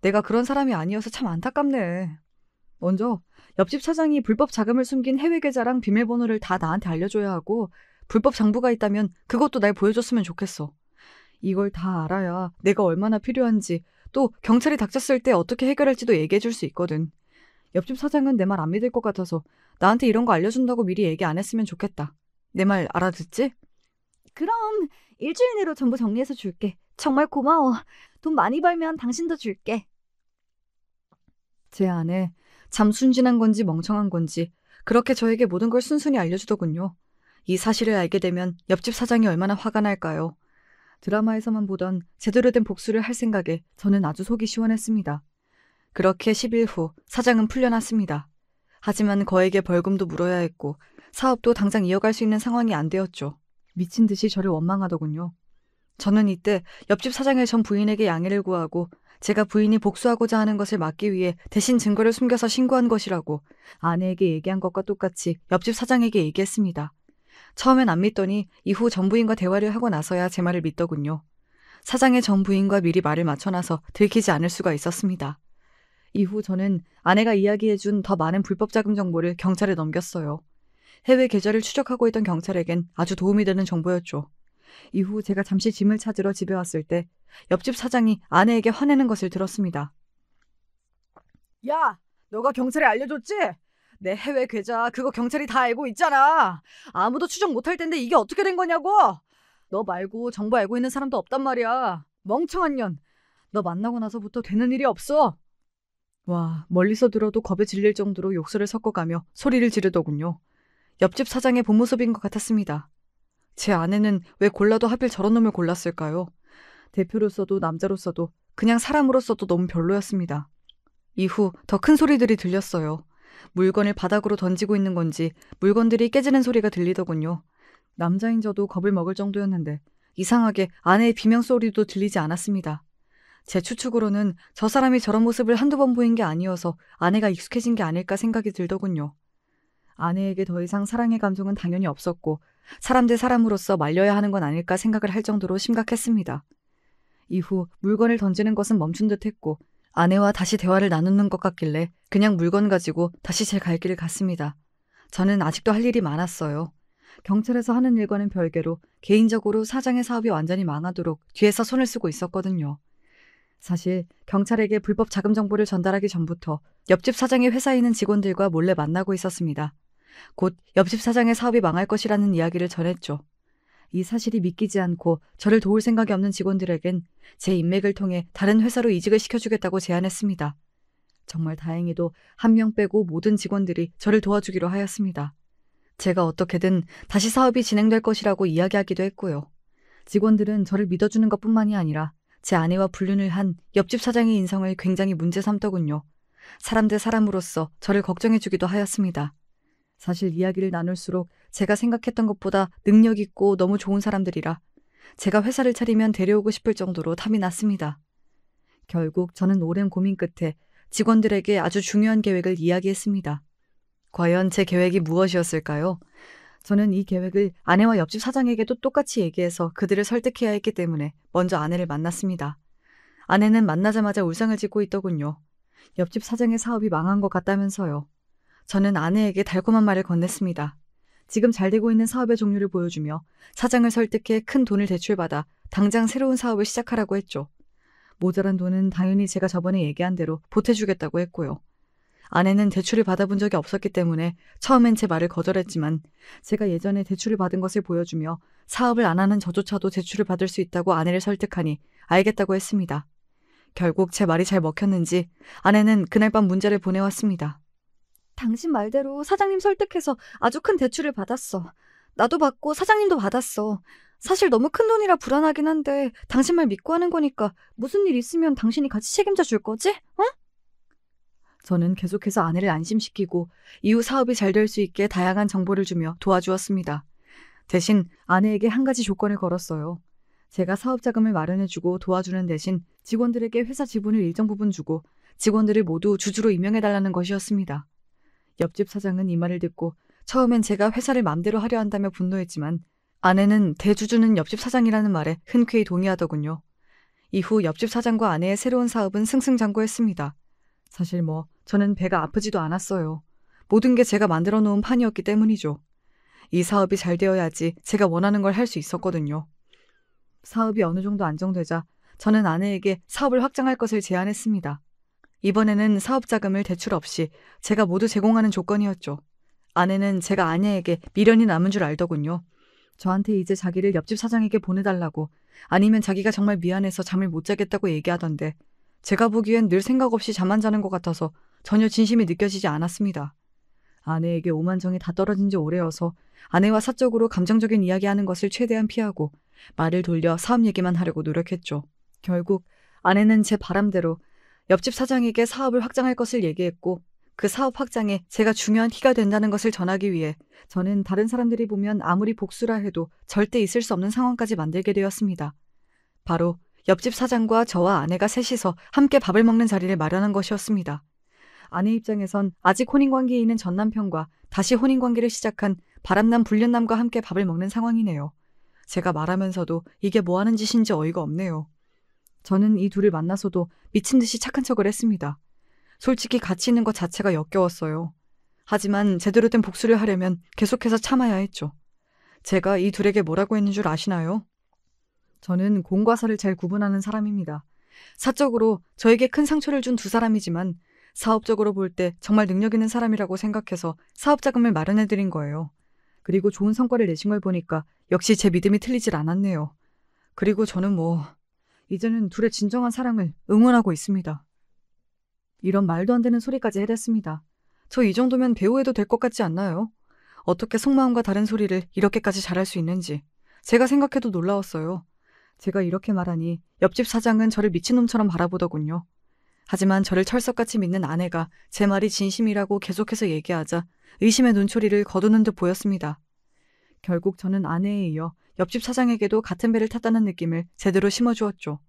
내가 그런 사람이 아니어서 참 안타깝네. 먼저 옆집 사장이 불법 자금을 숨긴 해외 계좌랑 비밀번호를 다 나한테 알려줘야 하고 불법 장부가 있다면 그것도 날 보여줬으면 좋겠어. 이걸 다 알아야 내가 얼마나 필요한지 또 경찰이 닥쳤을 때 어떻게 해결할지도 얘기해줄 수 있거든. 옆집 사장은 내 말 안 믿을 것 같아서 나한테 이런 거 알려준다고 미리 얘기 안 했으면 좋겠다. 내 말 알아듣지? 그럼 일주일 내로 전부 정리해서 줄게. 정말 고마워. 돈 많이 벌면 당신도 줄게. 제 아내 참 순진한 건지 멍청한 건지 그렇게 저에게 모든 걸 순순히 알려주더군요. 이 사실을 알게 되면 옆집 사장이 얼마나 화가 날까요? 드라마에서만 보던 제대로 된 복수를 할 생각에 저는 아주 속이 시원했습니다. 그렇게 10일 후 사장은 풀려났습니다. 하지만 거액의 벌금도 물어야 했고 사업도 당장 이어갈 수 있는 상황이 안 되었죠. 미친 듯이 저를 원망하더군요. 저는 이때 옆집 사장의 전 부인에게 양해를 구하고 제가 부인이 복수하고자 하는 것을 막기 위해 대신 증거를 숨겨서 신고한 것이라고 아내에게 얘기한 것과 똑같이 옆집 사장에게 얘기했습니다. 처음엔 안 믿더니 이후 전 부인과 대화를 하고 나서야 제 말을 믿더군요. 사장의 전 부인과 미리 말을 맞춰놔서 들키지 않을 수가 있었습니다. 이후 저는 아내가 이야기해준 더 많은 불법 자금 정보를 경찰에 넘겼어요. 해외 계좌를 추적하고 있던 경찰에겐 아주 도움이 되는 정보였죠. 이후 제가 잠시 짐을 찾으러 집에 왔을 때 옆집 사장이 아내에게 화내는 것을 들었습니다. 야, 너가 경찰에 알려줬지? 내 해외 계좌 그거 경찰이 다 알고 있잖아. 아무도 추적 못할 텐데 이게 어떻게 된 거냐고. 너 말고 정보 알고 있는 사람도 없단 말이야. 멍청한 년. 너 만나고 나서부터 되는 일이 없어. 와, 멀리서 들어도 겁에 질릴 정도로 욕설을 섞어가며 소리를 지르더군요. 옆집 사장의 본 모습인 것 같았습니다. 제 아내는 왜 골라도 하필 저런 놈을 골랐을까요? 대표로서도 남자로서도 그냥 사람으로서도 너무 별로였습니다. 이후 더 큰 소리들이 들렸어요. 물건을 바닥으로 던지고 있는 건지 물건들이 깨지는 소리가 들리더군요. 남자인 저도 겁을 먹을 정도였는데 이상하게 아내의 비명소리도 들리지 않았습니다. 제 추측으로는 저 사람이 저런 모습을 한두 번 보인 게 아니어서 아내가 익숙해진 게 아닐까 생각이 들더군요. 아내에게 더 이상 사랑의 감정은 당연히 없었고 사람 대 사람으로서 말려야 하는 건 아닐까 생각을 할 정도로 심각했습니다. 이후 물건을 던지는 것은 멈춘 듯 했고 아내와 다시 대화를 나누는 것 같길래 그냥 물건 가지고 다시 제 갈 길을 갔습니다. 저는 아직도 할 일이 많았어요. 경찰에서 하는 일과는 별개로 개인적으로 사장의 사업이 완전히 망하도록 뒤에서 손을 쓰고 있었거든요. 사실 경찰에게 불법 자금 정보를 전달하기 전부터 옆집 사장의 회사에 있는 직원들과 몰래 만나고 있었습니다. 곧 옆집 사장의 사업이 망할 것이라는 이야기를 전했죠. 이 사실이 믿기지 않고 저를 도울 생각이 없는 직원들에겐 제 인맥을 통해 다른 회사로 이직을 시켜주겠다고 제안했습니다. 정말 다행히도 한 명 빼고 모든 직원들이 저를 도와주기로 하였습니다. 제가 어떻게든 다시 사업이 진행될 것이라고 이야기하기도 했고요. 직원들은 저를 믿어주는 것뿐만이 아니라 제 아내와 불륜을 한 옆집 사장의 인성을 굉장히 문제 삼더군요. 사람 대 사람으로서 저를 걱정해주기도 하였습니다. 사실 이야기를 나눌수록 제가 생각했던 것보다 능력 있고 너무 좋은 사람들이라 제가 회사를 차리면 데려오고 싶을 정도로 탐이 났습니다. 결국 저는 오랜 고민 끝에 직원들에게 아주 중요한 계획을 이야기했습니다. 과연 제 계획이 무엇이었을까요? 저는 이 계획을 아내와 옆집 사장에게도 똑같이 얘기해서 그들을 설득해야 했기 때문에 먼저 아내를 만났습니다. 아내는 만나자마자 울상을 짓고 있더군요. 옆집 사장의 사업이 망한 것 같다면서요. 저는 아내에게 달콤한 말을 건넸습니다. 지금 잘 되고 있는 사업의 종류를 보여주며 사장을 설득해 큰 돈을 대출받아 당장 새로운 사업을 시작하라고 했죠. 모자란 돈은 당연히 제가 저번에 얘기한 대로 보태주겠다고 했고요. 아내는 대출을 받아본 적이 없었기 때문에 처음엔 제 말을 거절했지만 제가 예전에 대출을 받은 것을 보여주며 사업을 안 하는 저조차도 대출을 받을 수 있다고 아내를 설득하니 알겠다고 했습니다. 결국 제 말이 잘 먹혔는지 아내는 그날 밤 문자를 보내왔습니다. 당신 말대로 사장님 설득해서 아주 큰 대출을 받았어. 나도 받고 사장님도 받았어. 사실 너무 큰 돈이라 불안하긴 한데 당신 말 믿고 하는 거니까 무슨 일 있으면 당신이 같이 책임져 줄 거지? 어? 저는 계속해서 아내를 안심시키고 이후 사업이 잘 될 수 있게 다양한 정보를 주며 도와주었습니다. 대신 아내에게 한 가지 조건을 걸었어요. 제가 사업 자금을 마련해주고 도와주는 대신 직원들에게 회사 지분을 일정 부분 주고 직원들을 모두 주주로 임명해달라는 것이었습니다. 옆집 사장은 이 말을 듣고 처음엔 제가 회사를 맘대로 하려 한다며 분노했지만 아내는 대주주는 옆집 사장이라는 말에 흔쾌히 동의하더군요. 이후 옆집 사장과 아내의 새로운 사업은 승승장구했습니다. 사실 저는 배가 아프지도 않았어요. 모든 게 제가 만들어 놓은 판이었기 때문이죠. 이 사업이 잘 되어야지 제가 원하는 걸 할 수 있었거든요. 사업이 어느 정도 안정되자 저는 아내에게 사업을 확장할 것을 제안했습니다. 이번에는 사업 자금을 대출 없이 제가 모두 제공하는 조건이었죠. 아내는 제가 아내에게 미련이 남은 줄 알더군요. 저한테 이제 자기를 옆집 사장에게 보내달라고 아니면 자기가 정말 미안해서 잠을 못 자겠다고 얘기하던데 제가 보기엔 늘 생각 없이 잠 안 자는 것 같아서 전혀 진심이 느껴지지 않았습니다. 아내에게 오만정이 다 떨어진 지 오래여서 아내와 사적으로 감정적인 이야기하는 것을 최대한 피하고 말을 돌려 사업 얘기만 하려고 노력했죠. 결국 아내는 제 바람대로 옆집 사장에게 사업을 확장할 것을 얘기했고 그 사업 확장에 제가 중요한 키가 된다는 것을 전하기 위해 저는 다른 사람들이 보면 아무리 복수라 해도 절대 있을 수 없는 상황까지 만들게 되었습니다. 바로 옆집 사장과 저와 아내가 셋이서 함께 밥을 먹는 자리를 마련한 것이었습니다. 아내 입장에선 아직 혼인관계에 있는 전 남편과 다시 혼인관계를 시작한 바람남 불륜남과 함께 밥을 먹는 상황이네요. 제가 말하면서도 이게 뭐하는 짓인지 어이가 없네요. 저는 이 둘을 만나서도 미친 듯이 착한 척을 했습니다. 솔직히 같이 있는 것 자체가 역겨웠어요. 하지만 제대로 된 복수를 하려면 계속해서 참아야 했죠. 제가 이 둘에게 뭐라고 했는 줄 아시나요? 저는 공과 사를 잘 구분하는 사람입니다. 사적으로 저에게 큰 상처를 준 두 사람이지만 사업적으로 볼 때 정말 능력 있는 사람이라고 생각해서 사업 자금을 마련해드린 거예요. 그리고 좋은 성과를 내신 걸 보니까 역시 제 믿음이 틀리질 않았네요. 그리고 저는 이제는 둘의 진정한 사랑을 응원하고 있습니다. 이런 말도 안 되는 소리까지 해댔습니다. 저 이 정도면 배우해도 될 것 같지 않나요? 어떻게 속마음과 다른 소리를 이렇게까지 잘할 수 있는지 제가 생각해도 놀라웠어요. 제가 이렇게 말하니 옆집 사장은 저를 미친놈처럼 바라보더군요. 하지만 저를 철석같이 믿는 아내가 제 말이 진심이라고 계속해서 얘기하자 의심의 눈초리를 거두는 듯 보였습니다. 결국 저는 아내에 이어 옆집 사장에게도 같은 배를 탔다는 느낌을 제대로 심어주었죠.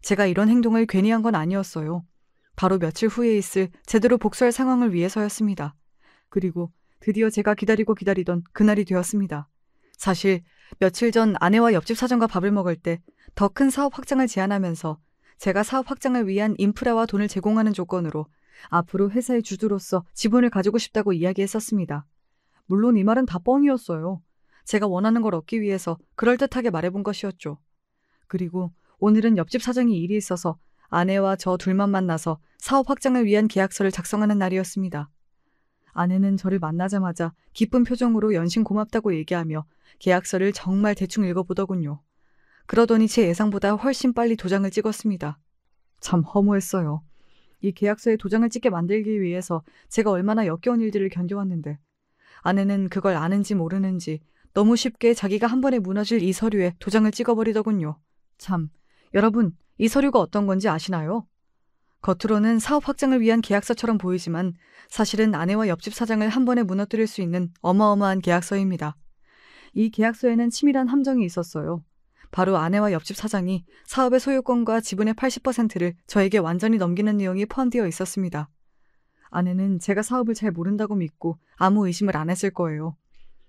제가 이런 행동을 괜히 한 건 아니었어요. 바로 며칠 후에 있을 제대로 복수할 상황을 위해서였습니다. 그리고 드디어 제가 기다리고 기다리던 그날이 되었습니다. 사실 며칠 전 아내와 옆집 사장과 밥을 먹을 때 더 큰 사업 확장을 제안하면서 제가 사업 확장을 위한 인프라와 돈을 제공하는 조건으로 앞으로 회사의 주주로서 지분을 가지고 싶다고 이야기했었습니다. 물론 이 말은 다 뻥이었어요. 제가 원하는 걸 얻기 위해서 그럴듯하게 말해본 것이었죠. 그리고 오늘은 옆집 사장이 일이 있어서 아내와 저 둘만 만나서 사업 확장을 위한 계약서를 작성하는 날이었습니다. 아내는 저를 만나자마자 기쁜 표정으로 연신 고맙다고 얘기하며 계약서를 정말 대충 읽어보더군요. 그러더니 제 예상보다 훨씬 빨리 도장을 찍었습니다. 참 허무했어요. 이 계약서에 도장을 찍게 만들기 위해서 제가 얼마나 역겨운 일들을 견뎌왔는데 아내는 그걸 아는지 모르는지 너무 쉽게 자기가 한 번에 무너질 이 서류에 도장을 찍어버리더군요. 참, 여러분, 이 서류가 어떤 건지 아시나요? 겉으로는 사업 확장을 위한 계약서처럼 보이지만 사실은 아내와 옆집 사장을 한 번에 무너뜨릴 수 있는 어마어마한 계약서입니다. 이 계약서에는 치밀한 함정이 있었어요. 바로 아내와 옆집 사장이 사업의 소유권과 지분의 80%를 저에게 완전히 넘기는 내용이 포함되어 있었습니다. 아내는 제가 사업을 잘 모른다고 믿고 아무 의심을 안 했을 거예요.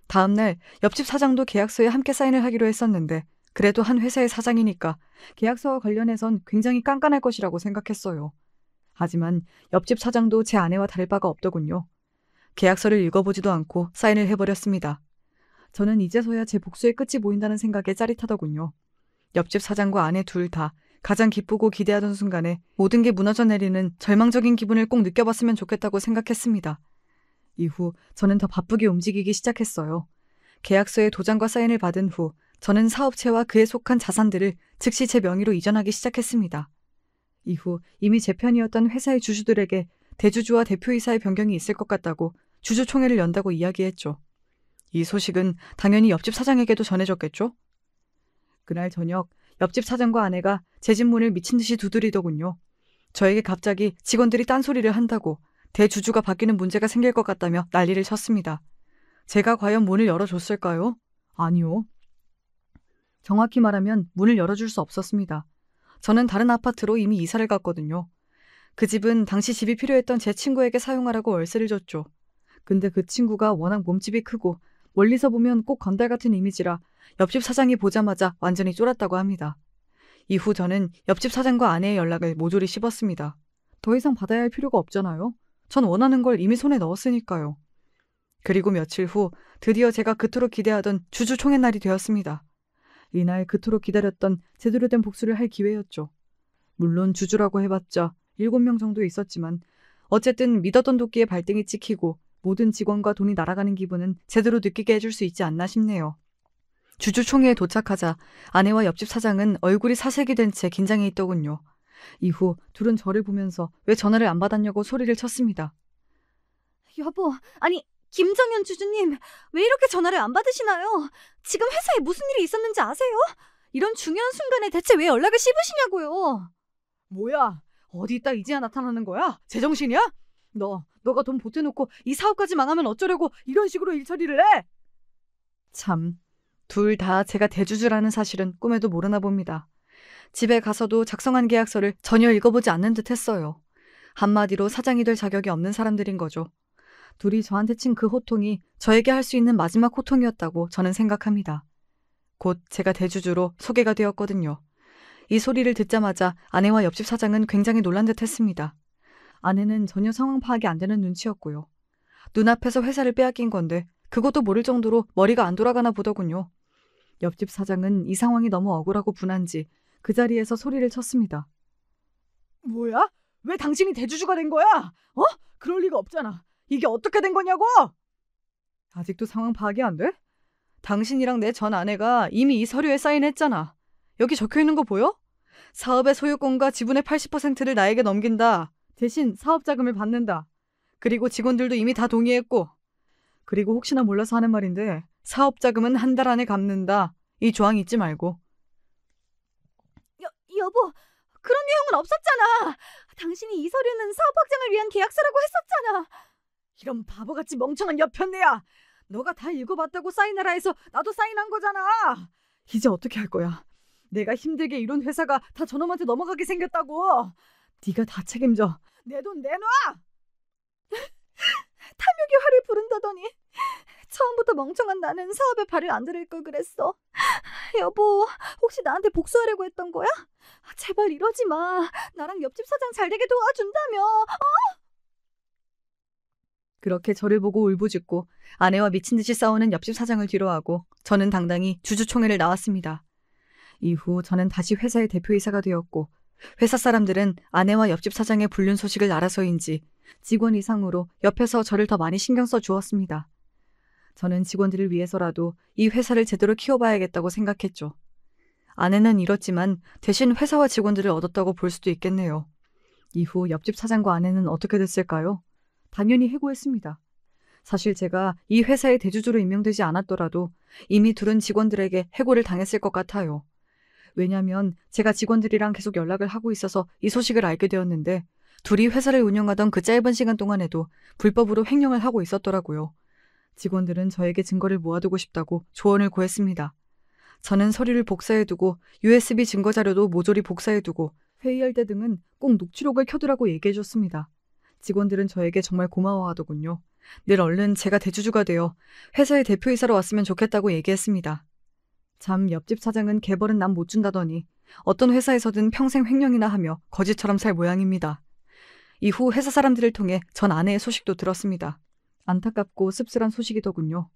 다음날 옆집 사장도 계약서에 함께 사인을 하기로 했었는데 그래도 한 회사의 사장이니까 계약서와 관련해선 굉장히 깐깐할 것이라고 생각했어요. 하지만 옆집 사장도 제 아내와 다를 바가 없더군요. 계약서를 읽어보지도 않고 사인을 해버렸습니다. 저는 이제서야 제 복수의 끝이 보인다는 생각에 짜릿하더군요. 옆집 사장과 아내 둘 다 가장 기쁘고 기대하던 순간에 모든 게 무너져 내리는 절망적인 기분을 꼭 느껴봤으면 좋겠다고 생각했습니다. 이후 저는 더 바쁘게 움직이기 시작했어요. 계약서에 도장과 사인을 받은 후 저는 사업체와 그에 속한 자산들을 즉시 제 명의로 이전하기 시작했습니다. 이후 이미 제 편이었던 회사의 주주들에게 대주주와 대표이사의 변경이 있을 것 같다고 주주총회를 연다고 이야기했죠. 이 소식은 당연히 옆집 사장에게도 전해졌겠죠? 그날 저녁 옆집 사장과 아내가 제 집 문을 미친 듯이 두드리더군요. 저에게 갑자기 직원들이 딴소리를 한다고 대주주가 바뀌는 문제가 생길 것 같다며 난리를 쳤습니다. 제가 과연 문을 열어줬을까요? 아니요. 정확히 말하면 문을 열어줄 수 없었습니다. 저는 다른 아파트로 이미 이사를 갔거든요. 그 집은 당시 집이 필요했던 제 친구에게 사용하라고 월세를 줬죠. 근데 그 친구가 워낙 몸집이 크고 멀리서 보면 꼭 건달 같은 이미지라 옆집 사장이 보자마자 완전히 쫄았다고 합니다. 이후 저는 옆집 사장과 아내의 연락을 모조리 씹었습니다. 더 이상 받아야 할 필요가 없잖아요. 전 원하는 걸 이미 손에 넣었으니까요. 그리고 며칠 후 드디어 제가 그토록 기대하던 주주총회 날이 되었습니다. 이날 그토록 기다렸던 제대로 된 복수를 할 기회였죠. 물론 주주라고 해봤자 7명 정도 있었지만 어쨌든 믿었던 도끼에 발등이 찍히고 모든 직원과 돈이 날아가는 기분은 제대로 느끼게 해줄 수 있지 않나 싶네요. 주주총회에 도착하자 아내와 옆집 사장은 얼굴이 사색이 된 채 긴장해 있더군요. 이후 둘은 저를 보면서 왜 전화를 안 받았냐고 소리를 쳤습니다. 여보, 아니 김정현 주주님, 왜 이렇게 전화를 안 받으시나요? 지금 회사에 무슨 일이 있었는지 아세요? 이런 중요한 순간에 대체 왜 연락을 씹으시냐고요. 뭐야? 어디 있다 이제야 나타나는 거야? 제정신이야? 너가 돈 보태놓고 이 사업까지 망하면 어쩌려고 이런 식으로 일 처리를 해? 참, 둘 다 제가 대주주라는 사실은 꿈에도 모르나 봅니다. 집에 가서도 작성한 계약서를 전혀 읽어보지 않는 듯 했어요. 한마디로 사장이 될 자격이 없는 사람들인 거죠. 둘이 저한테 친 그 호통이 저에게 할 수 있는 마지막 호통이었다고 저는 생각합니다. 곧 제가 대주주로 소개가 되었거든요. 이 소리를 듣자마자 아내와 옆집 사장은 굉장히 놀란 듯 했습니다. 아내는 전혀 상황 파악이 안 되는 눈치였고요. 눈앞에서 회사를 빼앗긴 건데 그것도 모를 정도로 머리가 안 돌아가나 보더군요. 옆집 사장은 이 상황이 너무 억울하고 분한지 그 자리에서 소리를 쳤습니다. 뭐야? 왜 당신이 대주주가 된 거야? 그럴 리가 없잖아. 이게 어떻게 된 거냐고? 아직도 상황 파악이 안 돼? 당신이랑 내 전 아내가 이미 이 서류에 사인했잖아. 여기 적혀있는 거 보여? 사업의 소유권과 지분의 80%를 나에게 넘긴다. 대신 사업 자금을 받는다. 그리고 직원들도 이미 다 동의했고. 그리고 혹시나 몰라서 하는 말인데 사업 자금은 한 달 안에 갚는다. 이 조항 잊지 말고. 여보, 그런 내용은 없었잖아. 당신이 이 서류는 사업 확장을 위한 계약서라고 했었잖아. 이런 바보같이 멍청한 여편네야. 너가 다 읽어봤다고 사인하라 해서 나도 사인한 거잖아. 이제 어떻게 할 거야? 내가 힘들게 이룬 회사가 다 저놈한테 넘어가게 생겼다고. 네가 다 책임져. 내 돈 내놔. 탐욕의 화를 부른다더니 처음부터 멍청한 나는 사업에 발을 안 들일 걸 그랬어. 여보, 혹시 나한테 복수하려고 했던 거야? 제발 이러지 마. 나랑 옆집 사장 잘 되게 도와준다며. 그렇게 저를 보고 울부짖고 아내와 미친 듯이 싸우는 옆집 사장을 뒤로하고 저는 당당히 주주총회를 나왔습니다. 이후 저는 다시 회사의 대표이사가 되었고 회사 사람들은 아내와 옆집 사장의 불륜 소식을 알아서인지 직원 이상으로 옆에서 저를 더 많이 신경 써 주었습니다. 저는 직원들을 위해서라도 이 회사를 제대로 키워봐야겠다고 생각했죠. 아내는 잃었지만 대신 회사와 직원들을 얻었다고 볼 수도 있겠네요. 이후 옆집 사장과 아내는 어떻게 됐을까요? 당연히 해고했습니다. 사실 제가 이 회사의 대주주로 임명되지 않았더라도 이미 둘은 직원들에게 해고를 당했을 것 같아요. 왜냐면 제가 직원들이랑 계속 연락을 하고 있어서 이 소식을 알게 되었는데 둘이 회사를 운영하던 그 짧은 시간 동안에도 불법으로 횡령을 하고 있었더라고요. 직원들은 저에게 증거를 모아두고 싶다고 조언을 구했습니다. 저는 서류를 복사해두고 USB 증거자료도 모조리 복사해두고 회의할 때 등은 꼭 녹취록을 켜두라고 얘기해줬습니다. 직원들은 저에게 정말 고마워하더군요. 늘 얼른 제가 대주주가 되어 회사의 대표이사로 왔으면 좋겠다고 얘기했습니다. 참 옆집 사장은 개벌은 남 못 준다더니 어떤 회사에서든 평생 횡령이나 하며 거지처럼 살 모양입니다. 이후 회사 사람들을 통해 전 아내의 소식도 들었습니다. 안타깝고 씁쓸한 소식이더군요.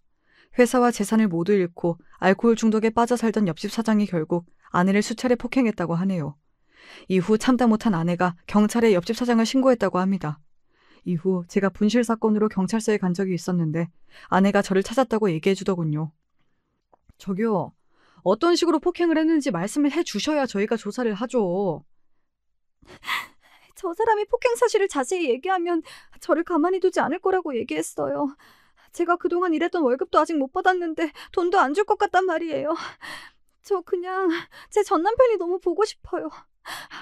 회사와 재산을 모두 잃고 알코올 중독에 빠져 살던 옆집 사장이 결국 아내를 수차례 폭행했다고 하네요. 이후 참다 못한 아내가 경찰에 옆집 사장을 신고했다고 합니다. 이후 제가 분실 사건으로 경찰서에 간 적이 있었는데 아내가 저를 찾았다고 얘기해 주더군요. 저기요, 어떤 식으로 폭행을 했는지 말씀을 해 주셔야 저희가 조사를 하죠. 저 사람이 폭행 사실을 자세히 얘기하면 저를 가만히 두지 않을 거라고 얘기했어요. 제가 그동안 일했던 월급도 아직 못 받았는데 돈도 안 줄 것 같단 말이에요. 저 그냥 제 전남편이 너무 보고 싶어요.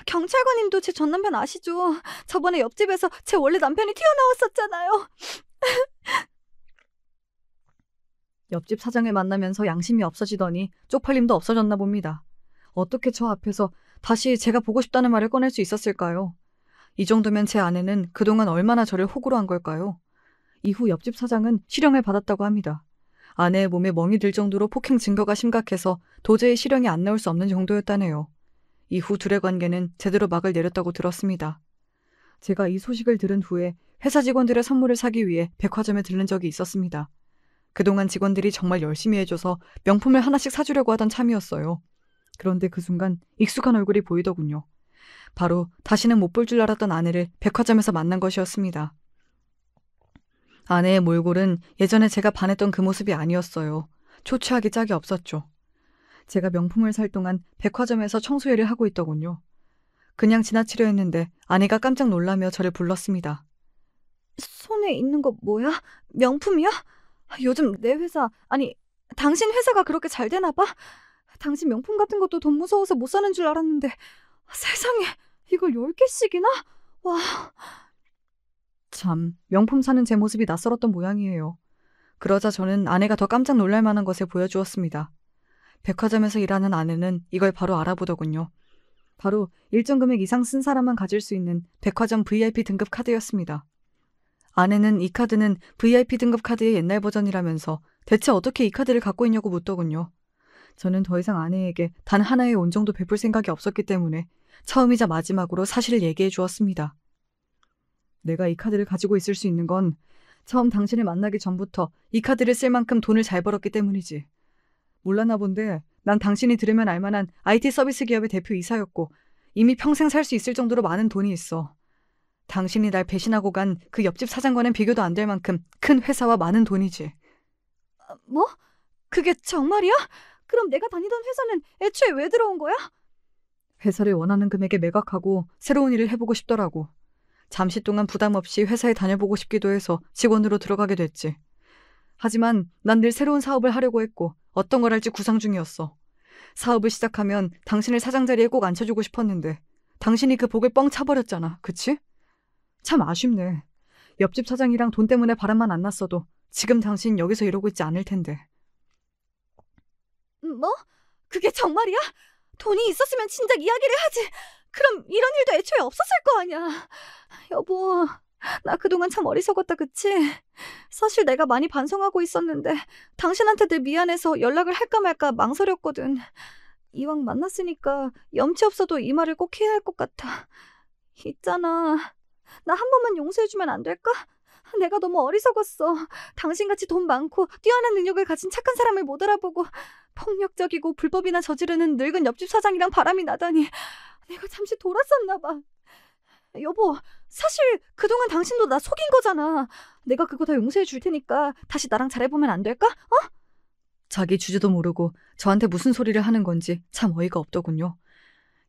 경찰관님도 제 전남편 아시죠? 저번에 옆집에서 제 원래 남편이 튀어나왔었잖아요. 옆집 사장을 만나면서 양심이 없어지더니 쪽팔림도 없어졌나 봅니다. 어떻게 저 앞에서 다시 제가 보고 싶다는 말을 꺼낼 수 있었을까요? 이 정도면 제 아내는 그동안 얼마나 저를 호구로 한 걸까요? 이후 옆집 사장은 실형을 받았다고 합니다. 아내의 몸에 멍이 들 정도로 폭행 증거가 심각해서 도저히 실형이 안 나올 수 없는 정도였다네요. 이후 둘의 관계는 제대로 막을 내렸다고 들었습니다. 제가 이 소식을 들은 후에 회사 직원들의 선물을 사기 위해 백화점에 들른 적이 있었습니다. 그동안 직원들이 정말 열심히 해줘서 명품을 하나씩 사주려고 하던 참이었어요. 그런데 그 순간 익숙한 얼굴이 보이더군요. 바로 다시는 못 볼 줄 알았던 아내를 백화점에서 만난 것이었습니다. 아내의 몰골은 예전에 제가 반했던 그 모습이 아니었어요. 초췌하기 짝이 없었죠. 제가 명품을 살 동안 백화점에서 청소일을 하고 있더군요. 그냥 지나치려 했는데 아내가 깜짝 놀라며 저를 불렀습니다. 손에 있는 거 뭐야? 명품이야? 요즘 내 회사, 아니 당신 회사가 그렇게 잘 되나 봐? 당신 명품 같은 것도 돈 무서워서 못 사는 줄 알았는데 세상에 이걸 10개씩이나? 와... 참, 명품 사는 제 모습이 낯설었던 모양이에요. 그러자 저는 아내가 더 깜짝 놀랄 만한 것을 보여주었습니다. 백화점에서 일하는 아내는 이걸 바로 알아보더군요. 바로 일정 금액 이상 쓴 사람만 가질 수 있는 백화점 VIP 등급 카드였습니다. 아내는 이 카드는 VIP 등급 카드의 옛날 버전이라면서 대체 어떻게 이 카드를 갖고 있냐고 묻더군요. 저는 더 이상 아내에게 단 하나의 온정도 베풀 생각이 없었기 때문에 처음이자 마지막으로 사실을 얘기해 주었습니다. 내가 이 카드를 가지고 있을 수 있는 건 처음 당신을 만나기 전부터 이 카드를 쓸 만큼 돈을 잘 벌었기 때문이지. 몰랐나 본데 난 당신이 들으면 알만한 IT 서비스 기업의 대표이사였고 이미 평생 살 수 있을 정도로 많은 돈이 있어. 당신이 날 배신하고 간 그 옆집 사장과는 비교도 안 될 만큼 큰 회사와 많은 돈이지. 뭐? 그게 정말이야? 그럼 내가 다니던 회사는 애초에 왜 들어온 거야? 회사를 원하는 금액에 매각하고 새로운 일을 해보고 싶더라고. 잠시 동안 부담 없이 회사에 다녀보고 싶기도 해서 직원으로 들어가게 됐지. 하지만 난 늘 새로운 사업을 하려고 했고 어떤 걸 할지 구상 중이었어. 사업을 시작하면 당신을 사장 자리에 꼭 앉혀주고 싶었는데 당신이 그 복을 뻥 차버렸잖아. 그치? 참 아쉽네. 옆집 사장이랑 돈 때문에 바람만 안 났어도 지금 당신 여기서 이러고 있지 않을 텐데. 뭐? 그게 정말이야? 돈이 있었으면 진작 이야기를 하지. 그럼 이런 일도 애초에 없었을 거 아니야. 여보, 나 그동안 참 어리석었다, 그치? 사실 내가 많이 반성하고 있었는데 당신한테 늘 미안해서 연락을 할까 말까 망설였거든. 이왕 만났으니까 염치 없어도 이 말을 꼭 해야 할 것 같아. 있잖아, 나 한 번만 용서해주면 안 될까? 내가 너무 어리석었어. 당신같이 돈 많고 뛰어난 능력을 가진 착한 사람을 못 알아보고 폭력적이고 불법이나 저지르는 늙은 옆집 사장이랑 바람이 나다니 내가 잠시 돌았었나 봐. 여보, 사실 그동안 당신도 나 속인 거잖아. 내가 그거 다 용서해 줄 테니까 다시 나랑 잘해보면 안 될까? 자기 주제도 모르고 저한테 무슨 소리를 하는 건지 참 어이가 없더군요.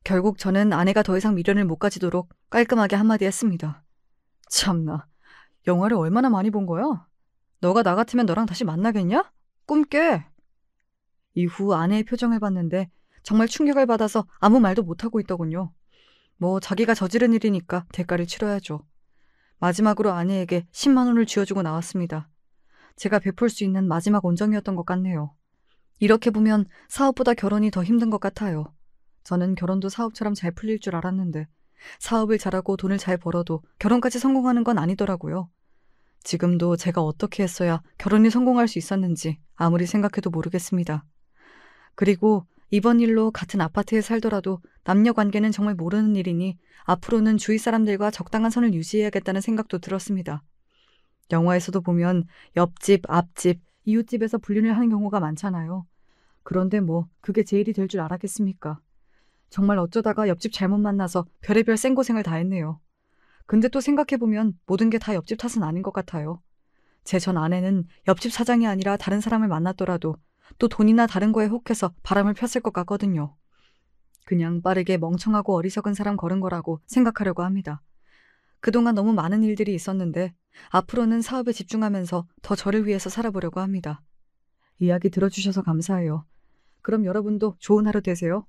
결국 저는 아내가 더 이상 미련을 못 가지도록 깔끔하게 한마디 했습니다. 참나, 영화를 얼마나 많이 본 거야? 너가 나 같으면 너랑 다시 만나겠냐? 꿈 깨. 이후 아내의 표정을 봤는데 정말 충격을 받아서 아무 말도 못하고 있더군요. 뭐 자기가 저지른 일이니까 대가를 치러야죠. 마지막으로 아내에게 10만 원을 쥐어주고 나왔습니다. 제가 베풀 수 있는 마지막 온정이었던 것 같네요. 이렇게 보면 사업보다 결혼이 더 힘든 것 같아요. 저는 결혼도 사업처럼 잘 풀릴 줄 알았는데 사업을 잘하고 돈을 잘 벌어도 결혼까지 성공하는 건 아니더라고요. 지금도 제가 어떻게 했어야 결혼이 성공할 수 있었는지 아무리 생각해도 모르겠습니다. 그리고 이번 일로 같은 아파트에 살더라도 남녀 관계는 정말 모르는 일이니 앞으로는 주위 사람들과 적당한 선을 유지해야겠다는 생각도 들었습니다. 영화에서도 보면 옆집, 앞집, 이웃집에서 불륜을 하는 경우가 많잖아요. 그런데 뭐 그게 제 일이 될 줄 알았겠습니까? 정말 어쩌다가 옆집 잘못 만나서 별의별 생고생을 다 했네요. 근데 또 생각해보면 모든 게 다 옆집 탓은 아닌 것 같아요. 제 전 아내는 옆집 사장이 아니라 다른 사람을 만났더라도 또 돈이나 다른 거에 혹해서 바람을 폈을 것 같거든요. 그냥 빠르게 멍청하고 어리석은 사람 걸은 거라고 생각하려고 합니다. 그동안 너무 많은 일들이 있었는데 앞으로는 사업에 집중하면서 더 저를 위해서 살아보려고 합니다. 이야기 들어주셔서 감사해요. 그럼 여러분도 좋은 하루 되세요.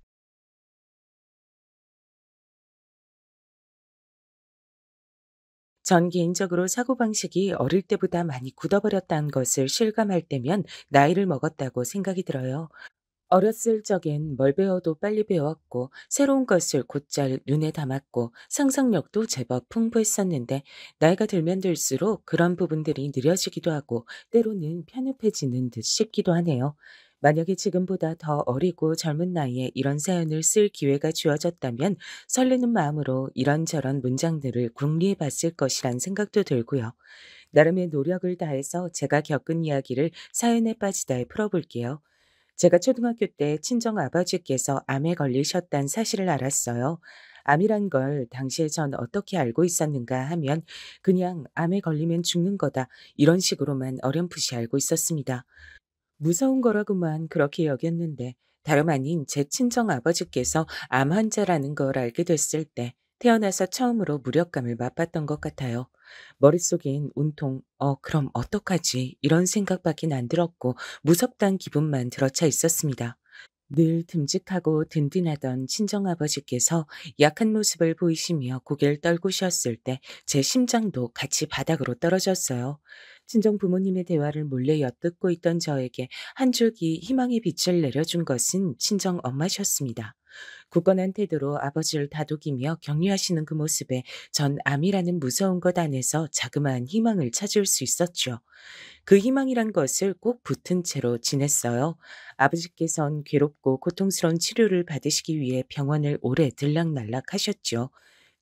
전 개인적으로 사고방식이 어릴 때보다 많이 굳어버렸다는 것을 실감할 때면 나이를 먹었다고 생각이 들어요. 어렸을 적엔 뭘 배워도 빨리 배웠고 새로운 것을 곧잘 눈에 담았고 상상력도 제법 풍부했었는데 나이가 들면 들수록 그런 부분들이 느려지기도 하고 때로는 편협해지는 듯 싶기도 하네요. 만약에 지금보다 더 어리고 젊은 나이에 이런 사연을 쓸 기회가 주어졌다면 설레는 마음으로 이런저런 문장들을 궁리해 봤을 것이란 생각도 들고요. 나름의 노력을 다해서 제가 겪은 이야기를 사연에 빠지다에 풀어볼게요. 제가 초등학교 때 친정 아버지께서 암에 걸리셨다는 사실을 알았어요. 암이란 걸 당시에 전 어떻게 알고 있었는가 하면 그냥 암에 걸리면 죽는 거다 이런 식으로만 어렴풋이 알고 있었습니다. 무서운 거라고만 그렇게 여겼는데 다름 아닌 제 친정 아버지께서 암 환자라는 걸 알게 됐을 때 태어나서 처음으로 무력감을 맛봤던 것 같아요. 머릿속엔 온통 그럼 어떡하지 이런 생각밖에 안 들었고 무섭단 기분만 들어차 있었습니다. 늘 듬직하고 든든하던 친정아버지께서 약한 모습을 보이시며 고개를 떨구셨을 때 제 심장도 같이 바닥으로 떨어졌어요. 친정 부모님의 대화를 몰래 엿듣고 있던 저에게 한 줄기 희망의 빛을 내려준 것은 친정 엄마셨습니다. 굳건한 태도로 아버지를 다독이며 격려하시는 그 모습에 전 암이라는 무서운 것 안에서 자그마한 희망을 찾을 수 있었죠. 그 희망이란 것을 꼭 붙은 채로 지냈어요. 아버지께선 괴롭고 고통스러운 치료를 받으시기 위해 병원을 오래 들락날락 하셨죠.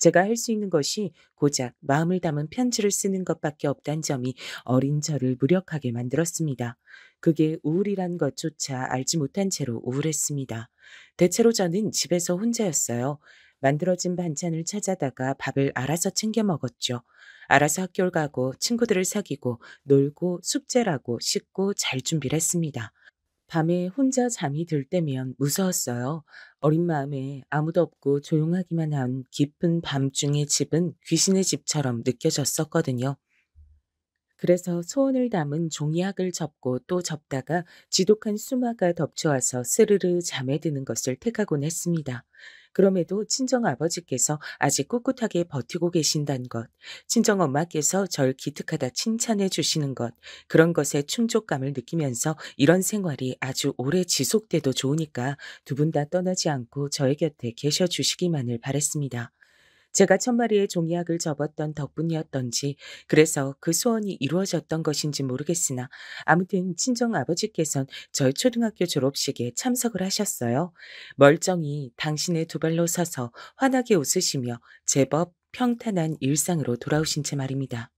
제가 할 수 있는 것이 고작 마음을 담은 편지를 쓰는 것밖에 없다는 점이 어린 저를 무력하게 만들었습니다. 그게 우울이란 것조차 알지 못한 채로 우울했습니다. 대체로 저는 집에서 혼자였어요. 만들어진 반찬을 찾아다가 밥을 알아서 챙겨 먹었죠. 알아서 학교를 가고 친구들을 사귀고 놀고 숙제라고 씻고 잘 준비를 했습니다. 밤에 혼자 잠이 들 때면 무서웠어요. 어린 마음에 아무도 없고 조용하기만 한 깊은 밤중의 집은 귀신의 집처럼 느껴졌었거든요. 그래서 소원을 담은 종이학을 접고 또 접다가 지독한 수마가 덮쳐와서 스르르 잠에 드는 것을 택하곤 했습니다. 그럼에도 친정아버지께서 아직 꿋꿋하게 버티고 계신다는 것, 친정엄마께서 절 기특하다 칭찬해 주시는 것, 그런 것에 충족감을 느끼면서 이런 생활이 아주 오래 지속돼도 좋으니까 두 분 다 떠나지 않고 저의 곁에 계셔 주시기만을 바랬습니다. 제가 천마리의 종이학을 접었던 덕분이었던지 그래서 그 소원이 이루어졌던 것인지 모르겠으나 아무튼 친정아버지께선 저희 초등학교 졸업식에 참석을 하셨어요. 멀쩡히 당신의 두 발로 서서 환하게 웃으시며 제법 평탄한 일상으로 돌아오신 채 말입니다.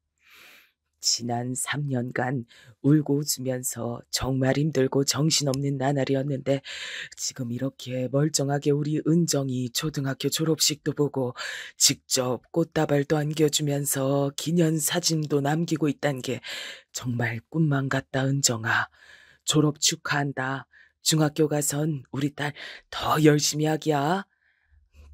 지난 3년간 울고 웃으면서 정말 힘들고 정신없는 나날이었는데 지금 이렇게 멀쩡하게 우리 은정이 초등학교 졸업식도 보고 직접 꽃다발도 안겨주면서 기념사진도 남기고 있단 게 정말 꿈만 같다, 은정아. 졸업 축하한다. 중학교 가선 우리 딸 더 열심히 하기야.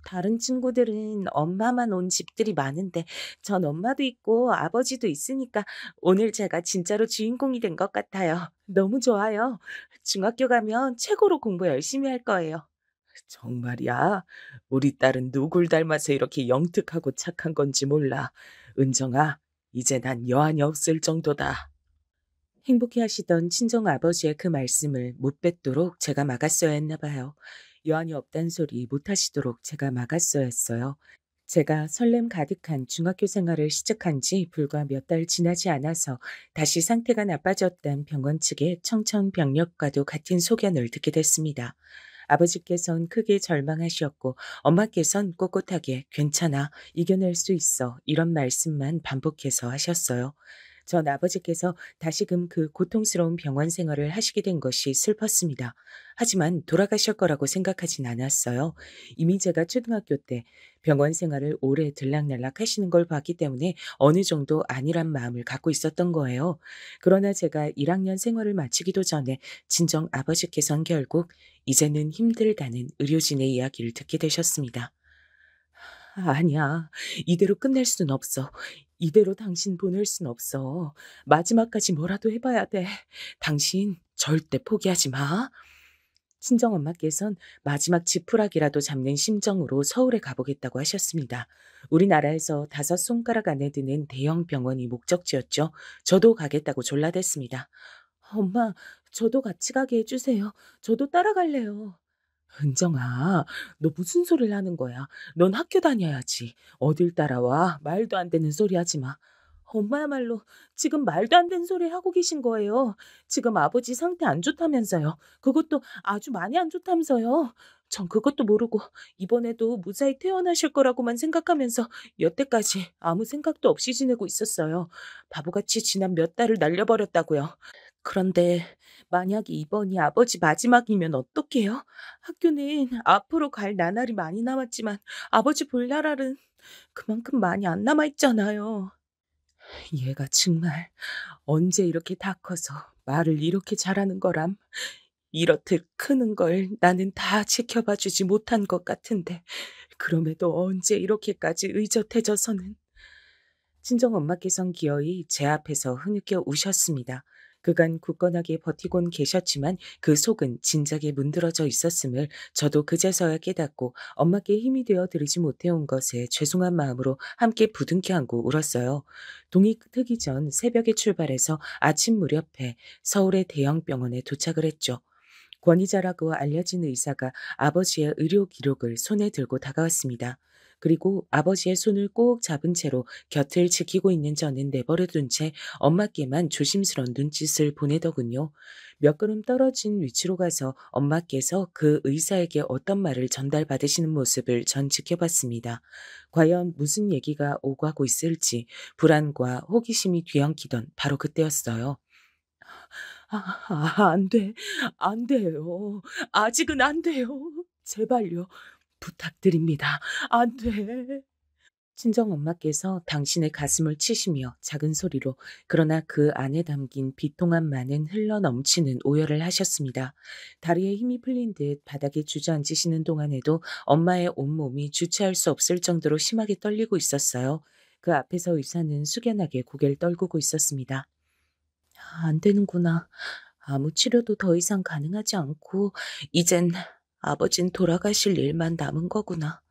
다른 친구들은 엄마만 온 집들이 많은데 전 엄마도 있고 아버지도 있으니까 오늘 제가 진짜로 주인공이 된 것 같아요. 너무 좋아요. 중학교 가면 최고로 공부 열심히 할 거예요. 정말이야. 우리 딸은 누굴 닮아서 이렇게 영특하고 착한 건지 몰라. 은정아, 이제 난 여한이 없을 정도다. 행복해 하시던 친정 아버지의 그 말씀을 못 뱉도록 제가 막았어야 했나 봐요. 여한이 없단 소리 못 하시도록 제가 막았어야 했어요. 제가 설렘 가득한 중학교 생활을 시작한 지 불과 몇 달 지나지 않아서 다시 상태가 나빠졌단 병원 측의 청천벽력과도 같은 소견을 듣게 됐습니다. 아버지께선 크게 절망하셨고 엄마께선 꼿꼿하게 괜찮아, 이겨낼 수 있어 이런 말씀만 반복해서 하셨어요. 전 아버지께서 다시금 그 고통스러운 병원 생활을 하시게 된 것이 슬펐습니다. 하지만 돌아가실 거라고 생각하진 않았어요. 이미 제가 초등학교 때 병원 생활을 오래 들락날락 하시는 걸 봤기 때문에 어느 정도 안일한 마음을 갖고 있었던 거예요. 그러나 제가 1학년 생활을 마치기도 전에 친정 아버지께선 결국 이제는 힘들다는 의료진의 이야기를 듣게 되셨습니다. 아니야. 이대로 끝낼 순 없어. 이대로 당신 보낼 순 없어. 마지막까지 뭐라도 해봐야 돼. 당신 절대 포기하지 마. 친정엄마께선 마지막 지푸라기라도 잡는 심정으로 서울에 가보겠다고 하셨습니다. 우리나라에서 5손가락 안에 드는 대형 병원이 목적지였죠. 저도 가겠다고 졸라댔습니다. 엄마, 저도 같이 가게 해주세요. 저도 따라갈래요. 은정아, 너 무슨 소리를 하는 거야? 넌 학교 다녀야지. 어딜 따라와? 말도 안 되는 소리 하지 마. 엄마야말로 지금 말도 안 되는 소리 하고 계신 거예요. 지금 아버지 상태 안 좋다면서요. 그것도 아주 많이 안 좋다면서요. 전 그것도 모르고 이번에도 무사히 퇴원하실 거라고만 생각하면서 여태까지 아무 생각도 없이 지내고 있었어요. 바보같이 지난 몇 달을 날려버렸다고요. 그런데 만약에 이번이 아버지 마지막이면 어떡해요? 학교는 앞으로 갈 나날이 많이 남았지만 아버지 볼 나날은 그만큼 많이 안 남아 있잖아요. 얘가 정말 언제 이렇게 다 커서 말을 이렇게 잘하는 거람. 이렇듯 크는 걸 나는 다 지켜봐 주지 못한 것 같은데 그럼에도 언제 이렇게까지 의젓해져서는. 친정엄마께선 기어이 제 앞에서 흐느껴 우셨습니다. 그간 굳건하게 버티곤 계셨지만 그 속은 진작에 문드러져 있었음을 저도 그제서야 깨닫고 엄마께 힘이 되어 드리지 못해온 것에 죄송한 마음으로 함께 부둥켜 안고 울었어요. 동이 트기 전 새벽에 출발해서 아침 무렵에 서울의 대형 병원에 도착을 했죠. 권위자라고 알려진 의사가 아버지의 의료 기록을 손에 들고 다가왔습니다. 그리고 아버지의 손을 꼭 잡은 채로 곁을 지키고 있는 저는 내버려둔 채 엄마께만 조심스러운 눈짓을 보내더군요. 몇 걸음 떨어진 위치로 가서 엄마께서 그 의사에게 어떤 말을 전달받으시는 모습을 전 지켜봤습니다. 과연 무슨 얘기가 오가고 있을지 불안과 호기심이 뒤엉키던 바로 그때였어요. 안 돼. 안 돼요. 아직은 안 돼요. 제발요. 부탁드립니다. 안 돼. 친정엄마께서 당신의 가슴을 치시며 작은 소리로 그러나 그 안에 담긴 비통함만은 흘러넘치는 오열을 하셨습니다. 다리에 힘이 풀린 듯 바닥에 주저앉으시는 동안에도 엄마의 온몸이 주체할 수 없을 정도로 심하게 떨리고 있었어요. 그 앞에서 의사는 숙연하게 고개를 떨구고 있었습니다. 안 되는구나. 아무 치료도 더 이상 가능하지 않고 이젠 아버진 돌아가실 일만 남은 거구나.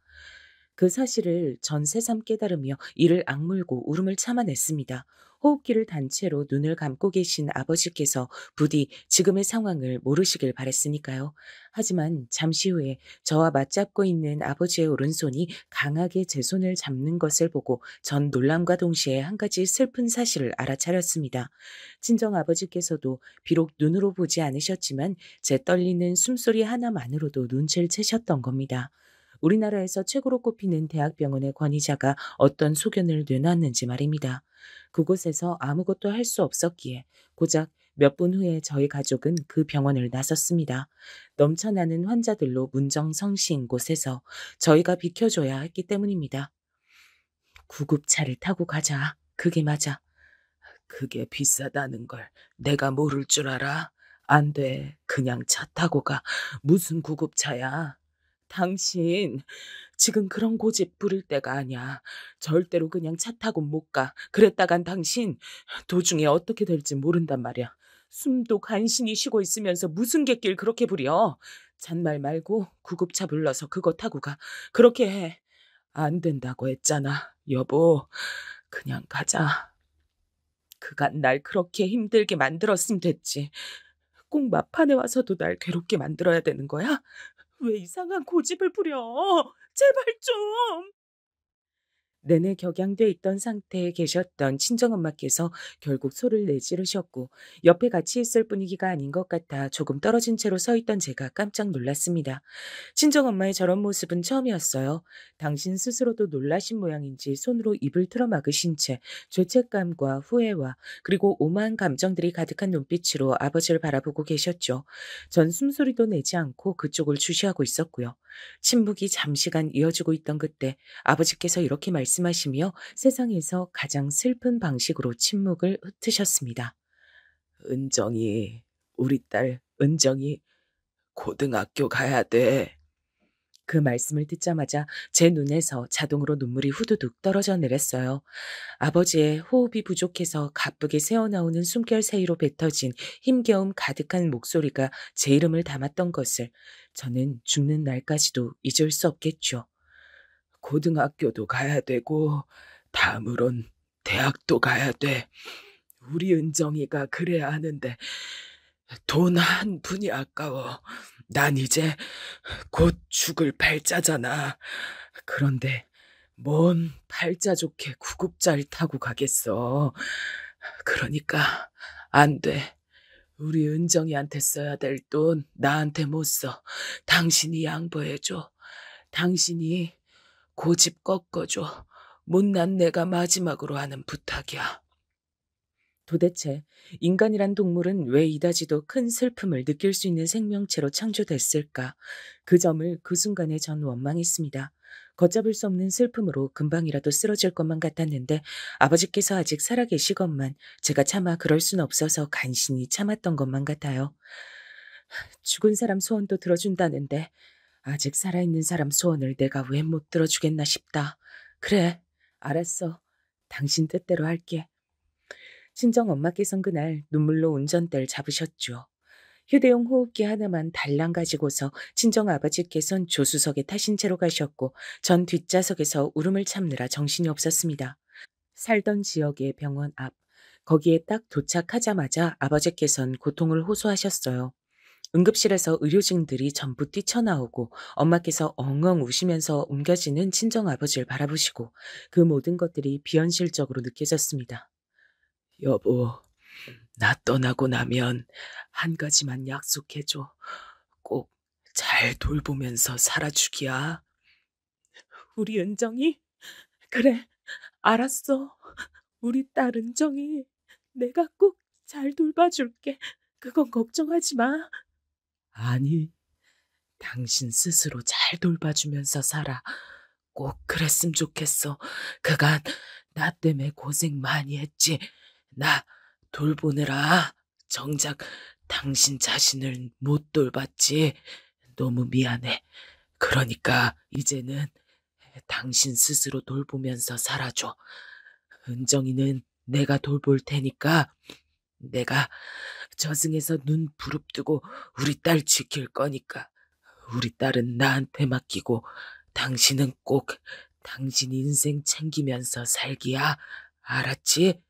그 사실을 전 새삼 깨달으며 이를 악물고 울음을 참아냈습니다. 호흡기를 단 채로 눈을 감고 계신 아버지께서 부디 지금의 상황을 모르시길 바랬으니까요. 하지만 잠시 후에 저와 맞잡고 있는 아버지의 오른손이 강하게 제 손을 잡는 것을 보고 전 놀람과 동시에 한 가지 슬픈 사실을 알아차렸습니다. 친정 아버지께서도 비록 눈으로 보지 않으셨지만 제 떨리는 숨소리 하나만으로도 눈치를 채셨던 겁니다. 우리나라에서 최고로 꼽히는 대학병원의 권위자가 어떤 소견을 내놨는지 말입니다. 그곳에서 아무것도 할 수 없었기에 고작 몇 분 후에 저희 가족은 그 병원을 나섰습니다. 넘쳐나는 환자들로 문정성시인 곳에서 저희가 비켜줘야 했기 때문입니다. 구급차를 타고 가자. 그게 맞아. 그게 비싸다는 걸 내가 모를 줄 알아? 안 돼. 그냥 차 타고 가. 무슨 구급차야? 당신 지금 그런 고집 부릴 때가 아니야. 절대로 그냥 차 타고 못 가. 그랬다간 당신 도중에 어떻게 될지 모른단 말이야. 숨도 간신히 쉬고 있으면서 무슨 객길 그렇게 부려. 잔말 말고 구급차 불러서 그거 타고 가. 그렇게 해. 안 된다고 했잖아. 여보, 그냥 가자. 그간 날 그렇게 힘들게 만들었으면 됐지. 꼭 막판에 와서도 날 괴롭게 만들어야 되는 거야? 왜 이상한 고집을 부려? 제발 좀. 내내 격양돼 있던 상태에 계셨던 친정엄마께서 결국 소를 내지르셨고 옆에 같이 있을 분위기가 아닌 것 같아 조금 떨어진 채로 서 있던 제가 깜짝 놀랐습니다. 친정엄마의 저런 모습은 처음이었어요. 당신 스스로도 놀라신 모양인지 손으로 입을 틀어 막으신 채 죄책감과 후회와 그리고 오만 감정들이 가득한 눈빛으로 아버지를 바라보고 계셨죠. 전 숨소리도 내지 않고 그쪽을 주시하고 있었고요. 침묵이 잠시간 이어지고 있던 그때 아버지께서 이렇게 말씀하시며 세상에서 가장 슬픈 방식으로 침묵을 흩으셨습니다. 은정이, 우리 딸 은정이 고등학교 가야 돼. 그 말씀을 듣자마자 제 눈에서 자동으로 눈물이 후두둑 떨어져 내렸어요. 아버지의 호흡이 부족해서 가쁘게 새어나오는 숨결 사이로 뱉어진 힘겨움 가득한 목소리가 제 이름을 담았던 것을 저는 죽는 날까지도 잊을 수 없겠죠. 고등학교도 가야 되고 다음으론 대학도 가야 돼. 우리 은정이가 그래야 하는데 돈 한 푼이 아까워. 난 이제 곧 죽을 팔자잖아. 그런데 뭔 팔자 좋게 구급차를 타고 가겠어. 그러니까 안 돼. 우리 은정이한테 써야 될 돈 나한테 못 써. 당신이 양보해줘. 당신이 고집 꺾어줘. 못난 내가 마지막으로 하는 부탁이야. 도대체 인간이란 동물은 왜 이다지도 큰 슬픔을 느낄 수 있는 생명체로 창조됐을까? 그 점을 그 순간에 전 원망했습니다. 걷잡을 수 없는 슬픔으로 금방이라도 쓰러질 것만 같았는데 아버지께서 아직 살아계시건만 제가 차마 그럴 순 없어서 간신히 참았던 것만 같아요. 죽은 사람 소원도 들어준다는데 아직 살아있는 사람 소원을 내가 왜 못 들어주겠나 싶다. 그래, 알았어. 당신 뜻대로 할게. 친정 엄마께선 그날 눈물로 운전대를 잡으셨죠. 휴대용 호흡기 하나만 달랑 가지고서 친정 아버지께선 조수석에 타신 채로 가셨고 전 뒷좌석에서 울음을 참느라 정신이 없었습니다. 살던 지역의 병원 앞, 거기에 딱 도착하자마자 아버지께선 고통을 호소하셨어요. 응급실에서 의료진들이 전부 뛰쳐나오고 엄마께서 엉엉 우시면서 옮겨지는 친정아버지를 바라보시고 그 모든 것들이 비현실적으로 느껴졌습니다. 여보, 나 떠나고 나면 한 가지만 약속해줘. 꼭 잘 돌보면서 살아주기야. 우리 은정이? 그래, 알았어. 우리 딸 은정이 내가 꼭 잘 돌봐줄게. 그건 걱정하지 마. 아니, 당신 스스로 잘 돌봐주면서 살아. 꼭 그랬으면 좋겠어. 그간 나 때문에 고생 많이 했지. 나 돌보느라 정작 당신 자신을 못 돌봤지. 너무 미안해. 그러니까 이제는 당신 스스로 돌보면서 살아줘. 은정이는 내가 돌볼 테니까 내가 저승에서 눈 부릅뜨고 우리 딸 지킬 거니까 우리 딸은 나한테 맡기고 당신은 꼭 당신 인생 챙기면서 살기야. 알았지?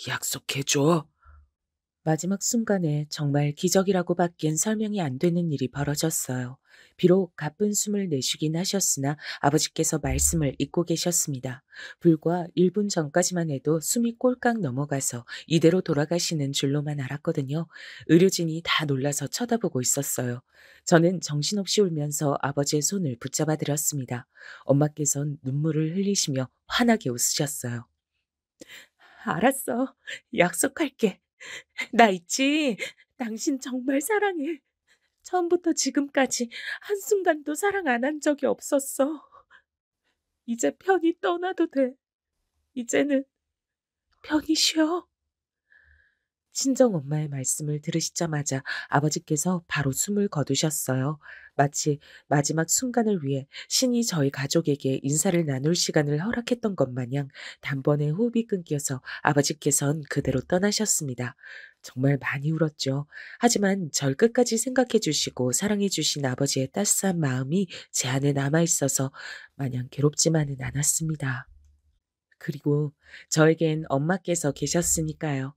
약속해줘. 마지막 순간에 정말 기적이라고 밖엔 설명이 안 되는 일이 벌어졌어요. 비록 가쁜 숨을 내쉬긴 하셨으나 아버지께서 말씀을 잊고 계셨습니다. 불과 1분 전까지만 해도 숨이 꼴깍 넘어가서 이대로 돌아가시는 줄로만 알았거든요. 의료진이 다 놀라서 쳐다보고 있었어요. 저는 정신없이 울면서 아버지의 손을 붙잡아 드렸습니다. 엄마께선 눈물을 흘리시며 환하게 웃으셨어요. 알았어. 약속할게. 나 있지? 당신 정말 사랑해. 처음부터 지금까지 한순간도 사랑 안 한 적이 없었어. 이제 편히 떠나도 돼. 이제는 편히 쉬어. 친정 엄마의 말씀을 들으시자마자 아버지께서 바로 숨을 거두셨어요. 마치 마지막 순간을 위해 신이 저희 가족에게 인사를 나눌 시간을 허락했던 것 마냥 단번에 호흡이 끊겨서 아버지께선 그대로 떠나셨습니다. 정말 많이 울었죠. 하지만 절 끝까지 생각해 주시고 사랑해 주신 아버지의 따스한 마음이 제 안에 남아 있어서 마냥 괴롭지만은 않았습니다. 그리고 저에겐 엄마께서 계셨으니까요.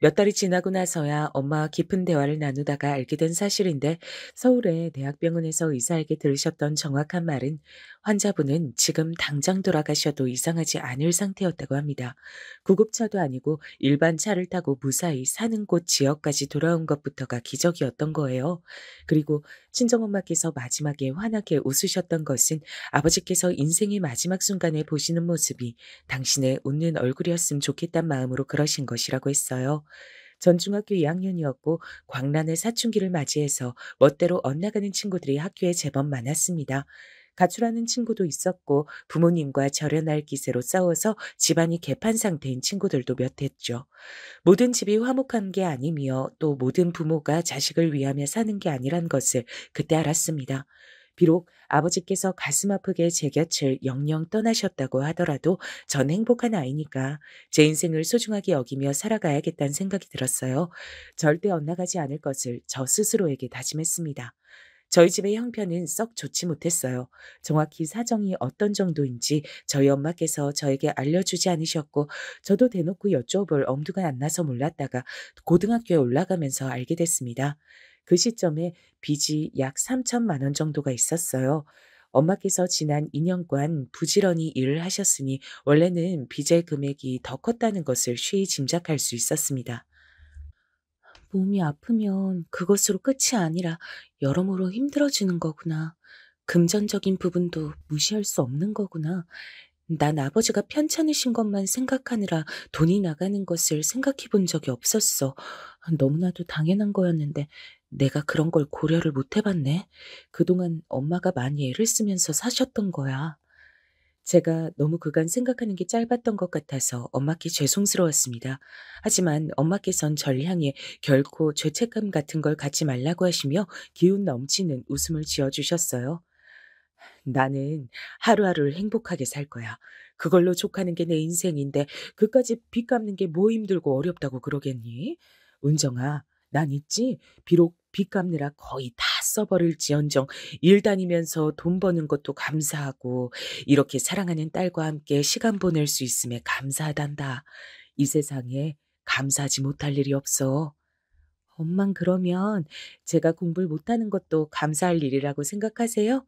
몇 달이 지나고 나서야 엄마와 깊은 대화를 나누다가 알게 된 사실인데 서울의 대학병원에서 의사에게 들으셨던 정확한 말은 환자분은 지금 당장 돌아가셔도 이상하지 않을 상태였다고 합니다. 구급차도 아니고 일반 차를 타고 무사히 사는 곳 지역까지 돌아온 것부터가 기적이었던 거예요. 그리고 친정엄마께서 마지막에 환하게 웃으셨던 것은 아버지께서 인생의 마지막 순간에 보시는 모습이 당신의 웃는 얼굴이었으면 좋겠단 마음으로 그러신 것이라고 했어요. 전 중학교 2학년이었고 광란의 사춘기를 맞이해서 멋대로 엇나가는 친구들이 학교에 제법 많았습니다. 가출하는 친구도 있었고 부모님과 절연할 기세로 싸워서 집안이 개판 상태인 친구들도 몇 했죠. 모든 집이 화목한 게 아니며 또 모든 부모가 자식을 위하며 사는 게 아니란 것을 그때 알았습니다. 비록 아버지께서 가슴 아프게 제 곁을 영영 떠나셨다고 하더라도 전 행복한 아이니까 제 인생을 소중하게 여기며 살아가야겠다는 생각이 들었어요. 절대 엇나가지 않을 것을 저 스스로에게 다짐했습니다. 저희 집의 형편은 썩 좋지 못했어요. 정확히 사정이 어떤 정도인지 저희 엄마께서 저에게 알려주지 않으셨고 저도 대놓고 여쭤볼 엄두가 안 나서 몰랐다가 고등학교에 올라가면서 알게 됐습니다. 그 시점에 빚이 약 3천만 원 정도가 있었어요. 엄마께서 지난 2년간 부지런히 일을 하셨으니 원래는 빚의 금액이 더 컸다는 것을 쉬이 짐작할 수 있었습니다. 몸이 아프면 그것으로 끝이 아니라 여러모로 힘들어지는 거구나. 금전적인 부분도 무시할 수 없는 거구나. 난 아버지가 편찮으신 것만 생각하느라 돈이 나가는 것을 생각해 본 적이 없었어. 너무나도 당연한 거였는데 내가 그런 걸 고려를 못 해봤네. 그동안 엄마가 많이 애를 쓰면서 사셨던 거야. 제가 너무 그간 생각하는 게 짧았던 것 같아서 엄마께 죄송스러웠습니다. 하지만 엄마께선 절 향해 결코 죄책감 같은 걸 갖지 말라고 하시며 기운 넘치는 웃음을 지어주셨어요. 나는 하루하루를 행복하게 살 거야. 그걸로 족하는 게 내 인생인데 그까짓 빚 갚는 게 뭐 힘들고 어렵다고 그러겠니? 은정아, 난 있지? 비록 빚 갚느라 거의 다 써버릴지언정 일 다니면서 돈 버는 것도 감사하고 이렇게 사랑하는 딸과 함께 시간 보낼 수 있음에 감사하단다. 이 세상에 감사하지 못할 일이 없어. 엄만 그러면 제가 공부를 못하는 것도 감사할 일이라고 생각하세요?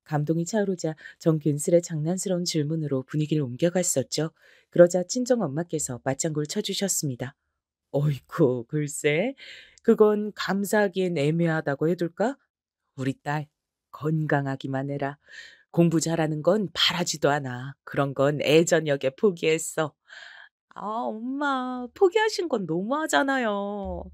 감동이 차오르자 전 괜스레 장난스러운 질문으로 분위기를 옮겨갔었죠. 그러자 친정 엄마께서 맞장구를 쳐주셨습니다. 어이쿠, 글쎄, 그건 감사하기엔 애매하다고 해둘까? 우리 딸, 건강하기만 해라. 공부 잘하는 건 바라지도 않아. 그런 건 애저녁에 포기했어. 아, 엄마, 포기하신 건 너무하잖아요.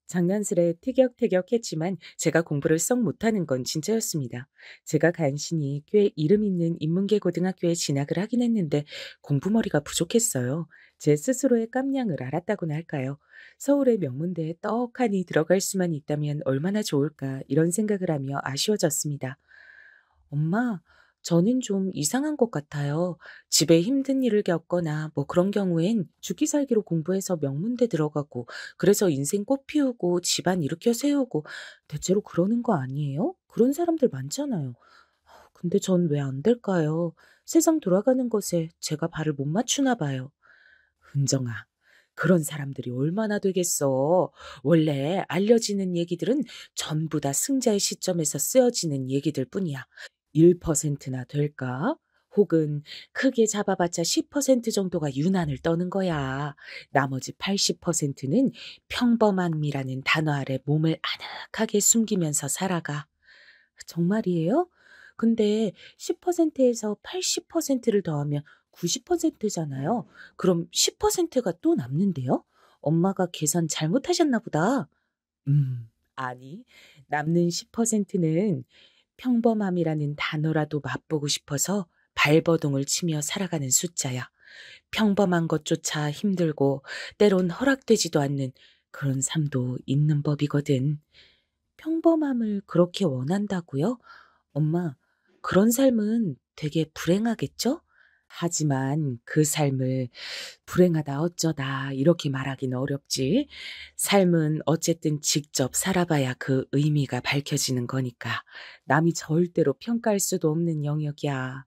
장난스레 티격태격했지만 제가 공부를 썩 못하는 건 진짜였습니다. 제가 간신히 꽤 이름 있는 인문계 고등학교에 진학을 하긴 했는데 공부머리가 부족했어요. 제 스스로의 깜냥을 알았다고나 할까요? 서울의 명문대에 떡하니 들어갈 수만 있다면 얼마나 좋을까 이런 생각을 하며 아쉬워졌습니다. 엄마, 저는 좀 이상한 것 같아요. 집에 힘든 일을 겪거나 뭐 그런 경우엔 죽기 살기로 공부해서 명문대 들어가고, 그래서 인생 꽃 피우고 집안 일으켜 세우고, 대체로 그러는 거 아니에요? 그런 사람들 많잖아요. 근데 전 왜 안 될까요? 세상 돌아가는 것에 제가 발을 못 맞추나 봐요. 은정아, 그런 사람들이 얼마나 되겠어. 원래 알려지는 얘기들은 전부 다 승자의 시점에서 쓰여지는 얘기들 뿐이야. 1%나 될까? 혹은 크게 잡아봤자 10% 정도가 유난을 떠는 거야. 나머지 80%는 평범함이라는 단어 아래 몸을 아늑하게 숨기면서 살아가. 정말이에요? 근데 10%에서 80%를 더하면 90%잖아요. 그럼 10%가 또 남는데요? 엄마가 계산 잘못하셨나 보다. 아니, 남는 10%는 평범함이라는 단어라도 맛보고 싶어서 발버둥을 치며 살아가는 숫자야. 평범한 것조차 힘들고 때론 허락되지도 않는 그런 삶도 있는 법이거든. 평범함을 그렇게 원한다고요? 엄마, 그런 삶은 되게 불행하겠죠? 하지만 그 삶을 불행하다 어쩌다 이렇게 말하기는 어렵지. 삶은 어쨌든 직접 살아봐야 그 의미가 밝혀지는 거니까 남이 절대로 평가할 수도 없는 영역이야.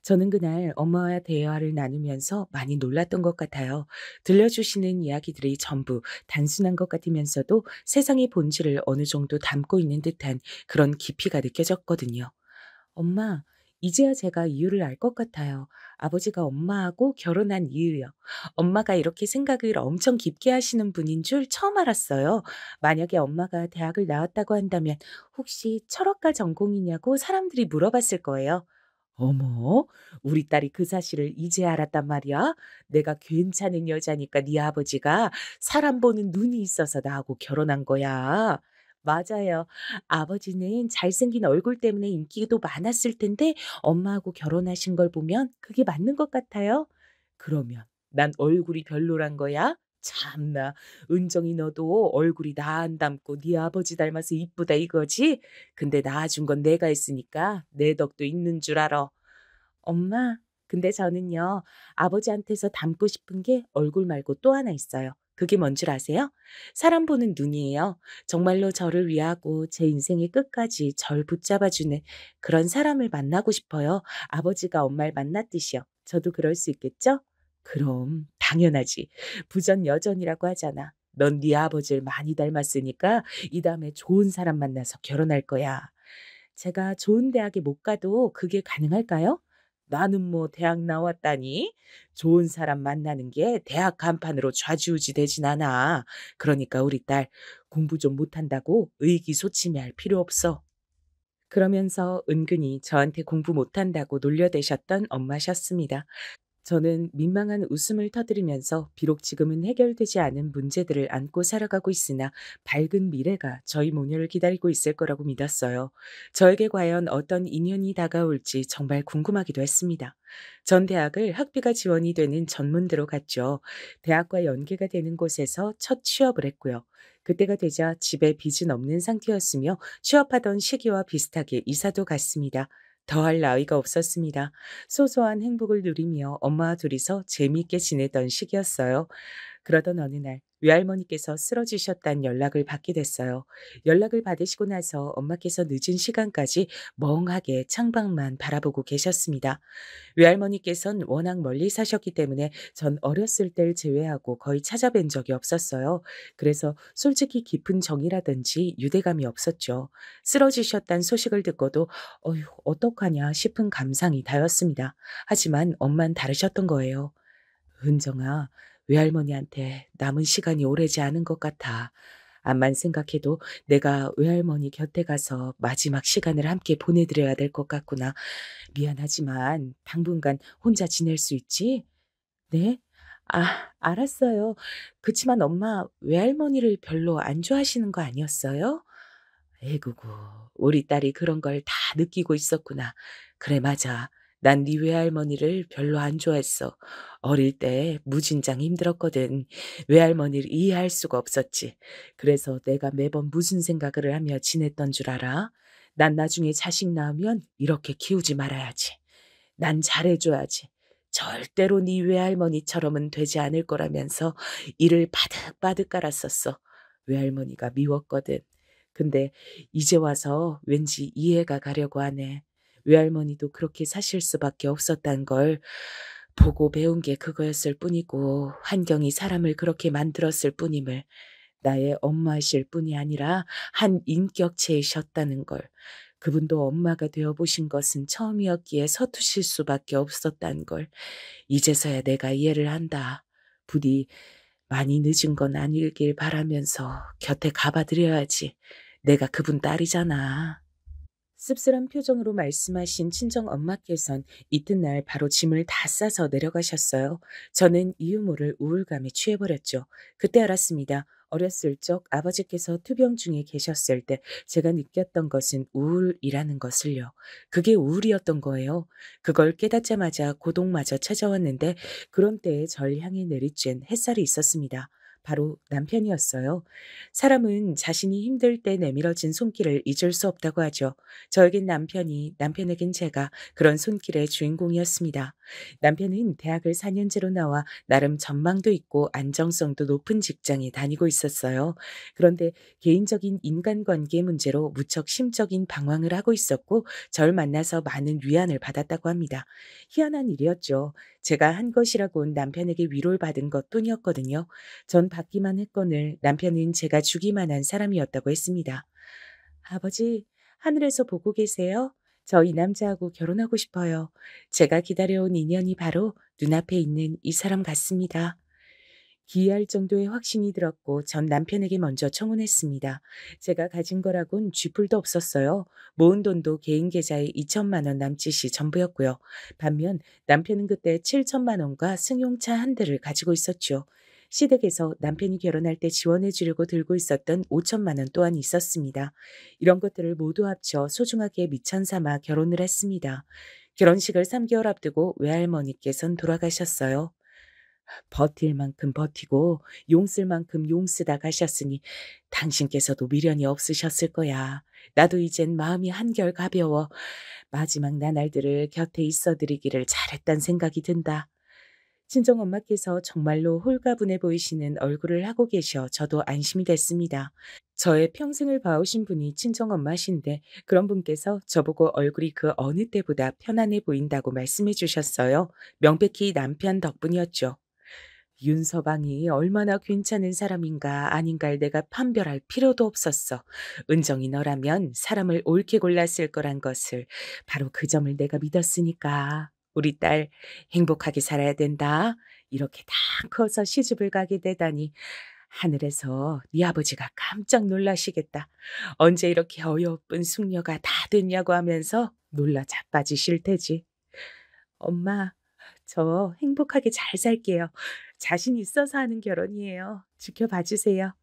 저는 그날 엄마와 대화를 나누면서 많이 놀랐던 것 같아요. 들려주시는 이야기들이 전부 단순한 것 같으면서도 세상의 본질을 어느 정도 담고 있는 듯한 그런 깊이가 느껴졌거든요. 엄마, 이제야 제가 이유를 알 것 같아요. 아버지가 엄마하고 결혼한 이유요. 엄마가 이렇게 생각을 엄청 깊게 하시는 분인 줄 처음 알았어요. 만약에 엄마가 대학을 나왔다고 한다면 혹시 철학과 전공이냐고 사람들이 물어봤을 거예요. 어머, 우리 딸이 그 사실을 이제 알았단 말이야? 내가 괜찮은 여자니까 네 아버지가 사람 보는 눈이 있어서 나하고 결혼한 거야. 맞아요. 아버지는 잘생긴 얼굴 때문에 인기도 많았을 텐데 엄마하고 결혼하신 걸 보면 그게 맞는 것 같아요. 그러면 난 얼굴이 별로란 거야? 참나, 은정이 너도 얼굴이 나 안 닮고 네 아버지 닮아서 이쁘다 이거지? 근데 낳아준 건 내가 했으니까 내 덕도 있는 줄 알아. 엄마, 근데 저는요, 아버지한테서 닮고 싶은 게 얼굴 말고 또 하나 있어요. 그게 뭔 줄 아세요? 사람 보는 눈이에요. 정말로 저를 위하고 제 인생의 끝까지 절 붙잡아주는 그런 사람을 만나고 싶어요. 아버지가 엄마를 만났듯이요. 저도 그럴 수 있겠죠? 그럼 당연하지. 부전여전이라고 하잖아. 넌 네 아버지를 많이 닮았으니까 이 다음에 좋은 사람 만나서 결혼할 거야. 제가 좋은 대학에 못 가도 그게 가능할까요? 나는 뭐 대학 나왔다니? 좋은 사람 만나는 게 대학 간판으로 좌지우지 되진 않아. 그러니까 우리 딸 공부 좀 못한다고 의기소침해할 필요 없어. 그러면서 은근히 저한테 공부 못한다고 놀려대셨던 엄마셨습니다. 저는 민망한 웃음을 터뜨리면서 비록 지금은 해결되지 않은 문제들을 안고 살아가고 있으나 밝은 미래가 저희 모녀를 기다리고 있을 거라고 믿었어요. 저에게 과연 어떤 인연이 다가올지 정말 궁금하기도 했습니다. 전 대학을 학비가 지원이 되는 전문대로 갔죠. 대학과 연계가 되는 곳에서 첫 취업을 했고요. 그때가 되자 집에 빚은 없는 상태였으며 취업하던 시기와 비슷하게 이사도 갔습니다. 더할 나위가 없었습니다. 소소한 행복을 누리며 엄마와 둘이서 재미있게 지내던 시기였어요. 그러던 어느 날 외할머니께서 쓰러지셨다는 연락을 받게 됐어요. 연락을 받으시고 나서 엄마께서 늦은 시간까지 멍하게 창밖만 바라보고 계셨습니다. 외할머니께선 워낙 멀리 사셨기 때문에 전 어렸을 때를 제외하고 거의 찾아뵌 적이 없었어요. 그래서 솔직히 깊은 정이라든지 유대감이 없었죠. 쓰러지셨다는 소식을 듣고도 어휴, 어떡하냐 싶은 감상이 다였습니다. 하지만 엄만 다르셨던 거예요. 은정아, 외할머니한테 남은 시간이 오래지 않은 것 같아. 암만 생각해도 내가 외할머니 곁에 가서 마지막 시간을 함께 보내드려야 될 것 같구나. 미안하지만 당분간 혼자 지낼 수 있지? 네? 알았어요. 그치만 엄마 외할머니를 별로 안 좋아하시는 거 아니었어요? 에구구, 우리 딸이 그런 걸 다 느끼고 있었구나. 그래, 맞아. 난 네 외할머니를 별로 안 좋아했어. 어릴 때 무진장 힘들었거든. 외할머니를 이해할 수가 없었지. 그래서 내가 매번 무슨 생각을 하며 지냈던 줄 알아? 난 나중에 자식 낳으면 이렇게 키우지 말아야지. 난 잘해줘야지. 절대로 네 외할머니처럼은 되지 않을 거라면서 이를 바득바득 깔았었어. 외할머니가 미웠거든. 근데 이제 와서 왠지 이해가 가려고 하네. 외할머니도 그렇게 사실 수밖에 없었단 걸 보고 배운 게 그거였을 뿐이고 환경이 사람을 그렇게 만들었을 뿐임을 나의 엄마이실 뿐이 아니라 한 인격체이셨다는 걸 그분도 엄마가 되어 보신 것은 처음이었기에 서투실 수밖에 없었단 걸 이제서야 내가 이해를 한다. 부디 많이 늦은 건 아니길 바라면서 곁에 가봐드려야지. 내가 그분 딸이잖아. 씁쓸한 표정으로 말씀하신 친정 엄마께선 이튿날 바로 짐을 다 싸서 내려가셨어요. 저는 이유 모를 우울감에 취해버렸죠. 그때 알았습니다. 어렸을 적 아버지께서 투병 중에 계셨을 때 제가 느꼈던 것은 우울이라는 것을요. 그게 우울이었던 거예요. 그걸 깨닫자마자 고독마저 찾아왔는데 그런 때에 절 향해 내리쬐는 햇살이 있었습니다. 바로 남편이었어요. 사람은 자신이 힘들 때 내밀어진 손길을 잊을 수 없다고 하죠. 저에겐 남편이, 남편에겐 제가 그런 손길의 주인공이었습니다. 남편은 대학을 4년제로 나와 나름 전망도 있고 안정성도 높은 직장에 다니고 있었어요. 그런데 개인적인 인간관계 문제로 무척 심적인 방황을 하고 있었고 절 만나서 많은 위안을 받았다고 합니다. 희한한 일이었죠. 제가 한 것이라곤 남편에게 위로를 받은 것뿐이었거든요. 전 받기만 했거늘 남편은 제가 주기만 한 사람이었다고 했습니다. 아버지, 하늘에서 보고 계세요? 저 이 남자하고 결혼하고 싶어요. 제가 기다려온 인연이 바로 눈앞에 있는 이 사람 같습니다. 기이할 정도의 확신이 들었고 전 남편에게 먼저 청혼했습니다. 제가 가진 거라곤 쥐뿔도 없었어요. 모은 돈도 개인 계좌에 2천만 원 남짓이 전부였고요. 반면 남편은 그때 7천만 원과 승용차 한 대를 가지고 있었죠. 시댁에서 남편이 결혼할 때 지원해 주려고 들고 있었던 5천만 원 또한 있었습니다. 이런 것들을 모두 합쳐 소중하게 미천 삼아 결혼을 했습니다. 결혼식을 3개월 앞두고 외할머니께선 돌아가셨어요. 버틸 만큼 버티고 용 쓸 만큼 용 쓰다 가셨으니 당신께서도 미련이 없으셨을 거야. 나도 이젠 마음이 한결 가벼워 마지막 나날들을 곁에 있어드리기를 잘했단 생각이 든다. 친정엄마께서 정말로 홀가분해 보이시는 얼굴을 하고 계셔 저도 안심이 됐습니다. 저의 평생을 봐오신 분이 친정엄마신데 그런 분께서 저보고 얼굴이 그 어느 때보다 편안해 보인다고 말씀해 주셨어요. 명백히 남편 덕분이었죠. 윤서방이 얼마나 괜찮은 사람인가 아닌가를 내가 판별할 필요도 없었어. 은정이 너라면 사람을 옳게 골랐을 거란 것을 바로 그 점을 내가 믿었으니까. 우리 딸 행복하게 살아야 된다. 이렇게 다 커서 시집을 가게 되다니 하늘에서 네 아버지가 깜짝 놀라시겠다. 언제 이렇게 어여쁜 숙녀가 다 됐냐고 하면서 놀라 자빠지실 테지. 엄마, 저 행복하게 잘 살게요. 자신 있어서 하는 결혼이에요. 지켜봐 주세요.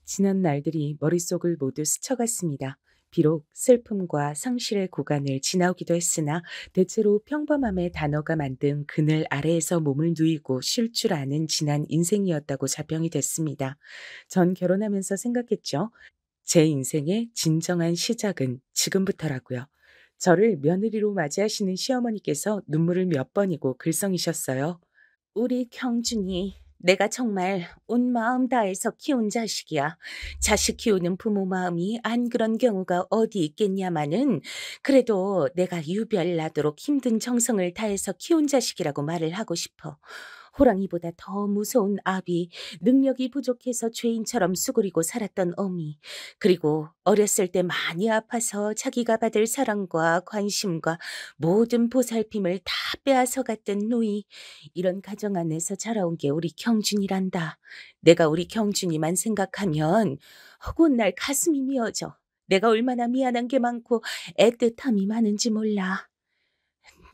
지난 날들이 머릿속을 모두 스쳐갔습니다. 비록 슬픔과 상실의 구간을 지나오기도 했으나 대체로 평범함의 단어가 만든 그늘 아래에서 몸을 누이고 쉴 줄 아는 지난 인생이었다고 자평이 됐습니다. 전 결혼하면서 생각했죠. 제 인생의 진정한 시작은 지금부터라고요. 저를 며느리로 맞이하시는 시어머니께서 눈물을 몇 번이고 글썽이셨어요. 우리 경준이 내가 정말 온 마음 다해서 키운 자식이야. 자식 키우는 부모 마음이 안 그런 경우가 어디 있겠냐마는 그래도 내가 유별나도록 힘든 정성을 다해서 키운 자식이라고 말을 하고 싶어. 호랑이보다 더 무서운 아비, 능력이 부족해서 죄인처럼 수그리고 살았던 어미, 그리고 어렸을 때 많이 아파서 자기가 받을 사랑과 관심과 모든 보살핌을 다 빼앗아갔던 누이, 이런 가정 안에서 자라온 게 우리 경준이란다. 내가 우리 경준이만 생각하면 어긋날 가슴이 미어져. 내가 얼마나 미안한 게 많고 애틋함이 많은지 몰라.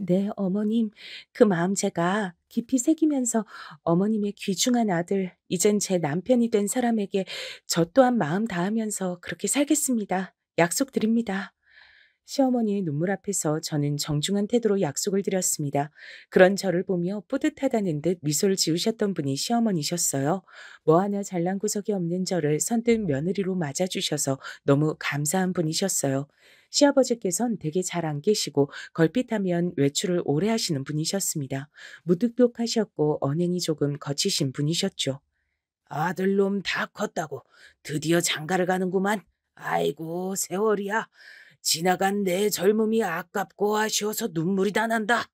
네, 어머님, 그 마음 제가 깊이 새기면서 어머님의 귀중한 아들, 이젠 제 남편이 된 사람에게 저 또한 마음 다하면서 그렇게 살겠습니다. 약속드립니다. 시어머니의 눈물 앞에서 저는 정중한 태도로 약속을 드렸습니다. 그런 저를 보며 뿌듯하다는 듯 미소를 지으셨던 분이 시어머니셨어요. 뭐 하나 잘난 구석이 없는 저를 선뜻 며느리로 맞아주셔서 너무 감사한 분이셨어요. 시아버지께선 되게 잘 안 계시고 걸핏하면 외출을 오래 하시는 분이셨습니다. 무뚝뚝하셨고 언행이 조금 거치신 분이셨죠. 아들놈 다 컸다고 드디어 장가를 가는구만. 아이고 세월이야. 지나간 내 젊음이 아깝고 아쉬워서 눈물이 다 난다.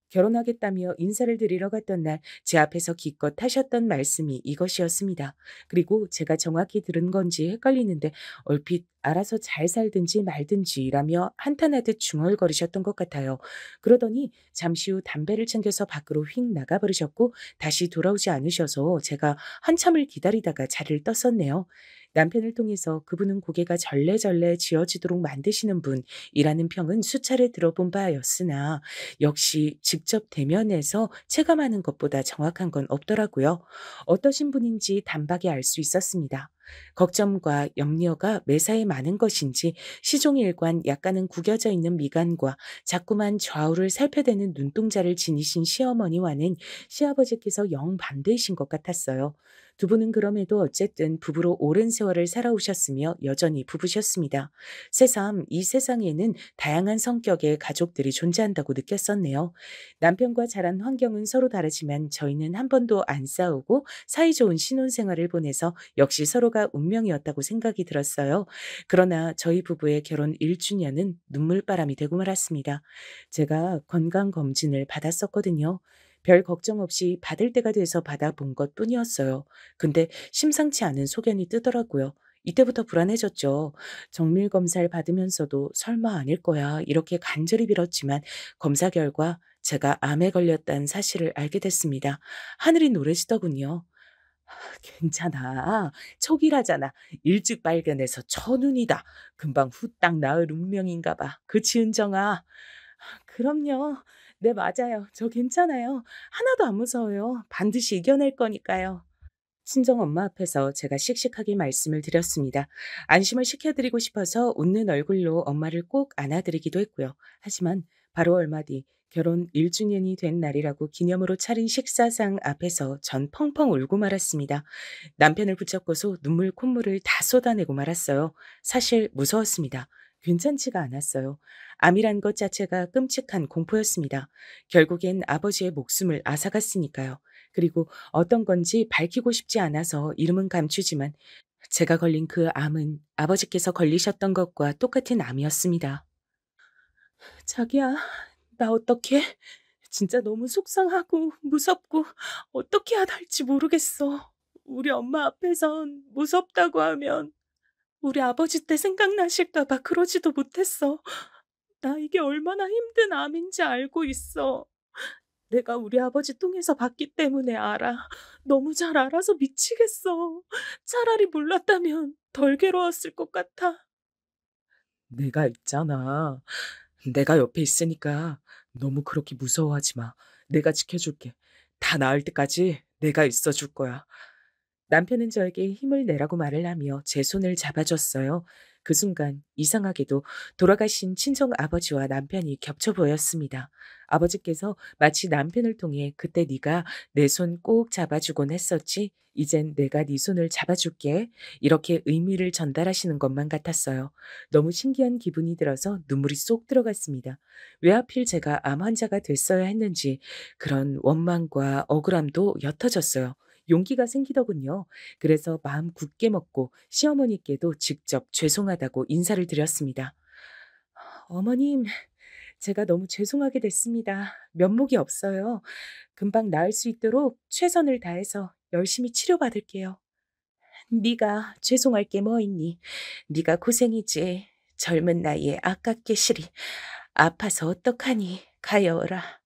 결혼하겠다며 인사를 드리러 갔던 날 제 앞에서 기껏 하셨던 말씀이 이것이었습니다. 그리고 제가 정확히 들은 건지 헷갈리는데 얼핏 알아서 잘 살든지 말든지라며 한탄하듯 중얼거리셨던 것 같아요. 그러더니 잠시 후 담배를 챙겨서 밖으로 휙 나가버리셨고 다시 돌아오지 않으셔서 제가 한참을 기다리다가 자리를 떴었네요. 남편을 통해서 그분은 고개가 절레절레 지어지도록 만드시는 분이라는 평은 수차례 들어본 바였으나 역시 직접 대면해서 체감하는 것보다 정확한 건 없더라고요. 어떠신 분인지 단박에 알 수 있었습니다. 걱정과 염려가 매사에 많은 것인지 시종일관 약간은 구겨져 있는 미간과 자꾸만 좌우를 살펴대는 눈동자를 지니신 시어머니와는 시아버지께서 영 반대이신 것 같았어요. 두 분은 그럼에도 어쨌든 부부로 오랜 세월을 살아오셨으며 여전히 부부셨습니다. 새삼 이 세상에는 다양한 성격의 가족들이 존재한다고 느꼈었네요. 남편과 자란 환경은 서로 다르지만 저희는 한 번도 안 싸우고 사이좋은 신혼생활을 보내서 역시 서로가 운명이었다고 생각이 들었어요. 그러나 저희 부부의 결혼 1주년은 눈물바람이 되고 말았습니다. 제가 건강검진을 받았었거든요. 별 걱정 없이 받을 때가 돼서 받아본 것 뿐이었어요. 근데 심상치 않은 소견이 뜨더라고요. 이때부터 불안해졌죠. 정밀 검사를 받으면서도 설마 아닐 거야 이렇게 간절히 빌었지만 검사 결과 제가 암에 걸렸다는 사실을 알게 됐습니다. 하늘이 노래지더군요. 괜찮아. 촉이라잖아. 일찍 발견해서 천운이다. 금방 후딱 나을 운명인가 봐. 그치, 은정아? 그럼요. 네, 맞아요. 저 괜찮아요. 하나도 안 무서워요. 반드시 이겨낼 거니까요. 친정엄마 앞에서 제가 씩씩하게 말씀을 드렸습니다. 안심을 시켜드리고 싶어서 웃는 얼굴로 엄마를 꼭 안아드리기도 했고요. 하지만 바로 얼마 뒤 결혼 1주년이 된 날이라고 기념으로 차린 식사상 앞에서 전 펑펑 울고 말았습니다. 남편을 붙잡고서 눈물 콧물을 다 쏟아내고 말았어요. 사실 무서웠습니다. 괜찮지가 않았어요. 암이란 것 자체가 끔찍한 공포였습니다. 결국엔 아버지의 목숨을 앗아갔으니까요. 그리고 어떤 건지 밝히고 싶지 않아서 이름은 감추지만 제가 걸린 그 암은 아버지께서 걸리셨던 것과 똑같은 암이었습니다. 자기야, 나 어떡해? 진짜 너무 속상하고 무섭고 어떻게 해야 할지 모르겠어. 우리 엄마 앞에선 무섭다고 하면 우리 아버지 때 생각나실까 봐 그러지도 못했어. 나 이게 얼마나 힘든 암인지 알고 있어. 내가 우리 아버지 통해서 봤기 때문에 알아. 너무 잘 알아서 미치겠어. 차라리 몰랐다면 덜 괴로웠을 것 같아. 내가 있잖아. 내가 옆에 있으니까 너무 그렇게 무서워하지 마. 내가 지켜줄게. 다 나을 때까지 내가 있어줄 거야. 남편은 저에게 힘을 내라고 말을 하며 제 손을 잡아줬어요. 그 순간 이상하게도 돌아가신 친정 아버지와 남편이 겹쳐 보였습니다. 아버지께서 마치 남편을 통해 그때 네가 내 손 꼭 잡아주곤 했었지. 이젠 내가 네 손을 잡아줄게. 이렇게 의미를 전달하시는 것만 같았어요. 너무 신기한 기분이 들어서 눈물이 쏙 들어갔습니다. 왜 하필 제가 암 환자가 됐어야 했는지 그런 원망과 억울함도 옅어졌어요. 용기가 생기더군요. 그래서 마음 굳게 먹고 시어머니께도 직접 죄송하다고 인사를 드렸습니다. 어머님, 제가 너무 죄송하게 됐습니다. 면목이 없어요. 금방 나을 수 있도록 최선을 다해서 열심히 치료받을게요. 네가 죄송할 게 뭐 있니? 네가 고생이지. 젊은 나이에 아깝게 시리. 아파서 어떡하니? 가여워라.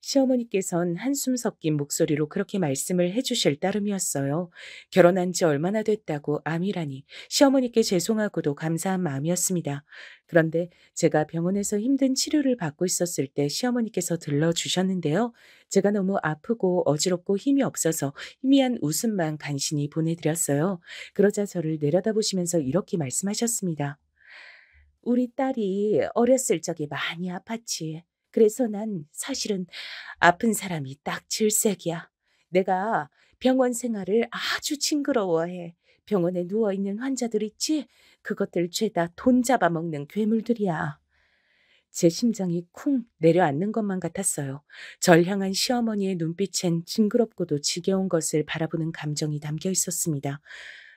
시어머니께선 한숨 섞인 목소리로 그렇게 말씀을 해주실 따름이었어요. 결혼한 지 얼마나 됐다고 암이라니 시어머니께 죄송하고도 감사한 마음이었습니다. 그런데 제가 병원에서 힘든 치료를 받고 있었을 때 시어머니께서 들러주셨는데요. 제가 너무 아프고 어지럽고 힘이 없어서 희미한 웃음만 간신히 보내드렸어요. 그러자 저를 내려다보시면서 이렇게 말씀하셨습니다. 우리 딸이 어렸을 적에 많이 아팠지. 그래서 난 사실은 아픈 사람이 딱 질색이야. 내가 병원 생활을 아주 징그러워해. 병원에 누워있는 환자들 있지? 그것들 죄다 돈 잡아먹는 괴물들이야. 제 심장이 쿵 내려앉는 것만 같았어요. 절 향한 시어머니의 눈빛엔 징그럽고도 지겨운 것을 바라보는 감정이 담겨 있었습니다.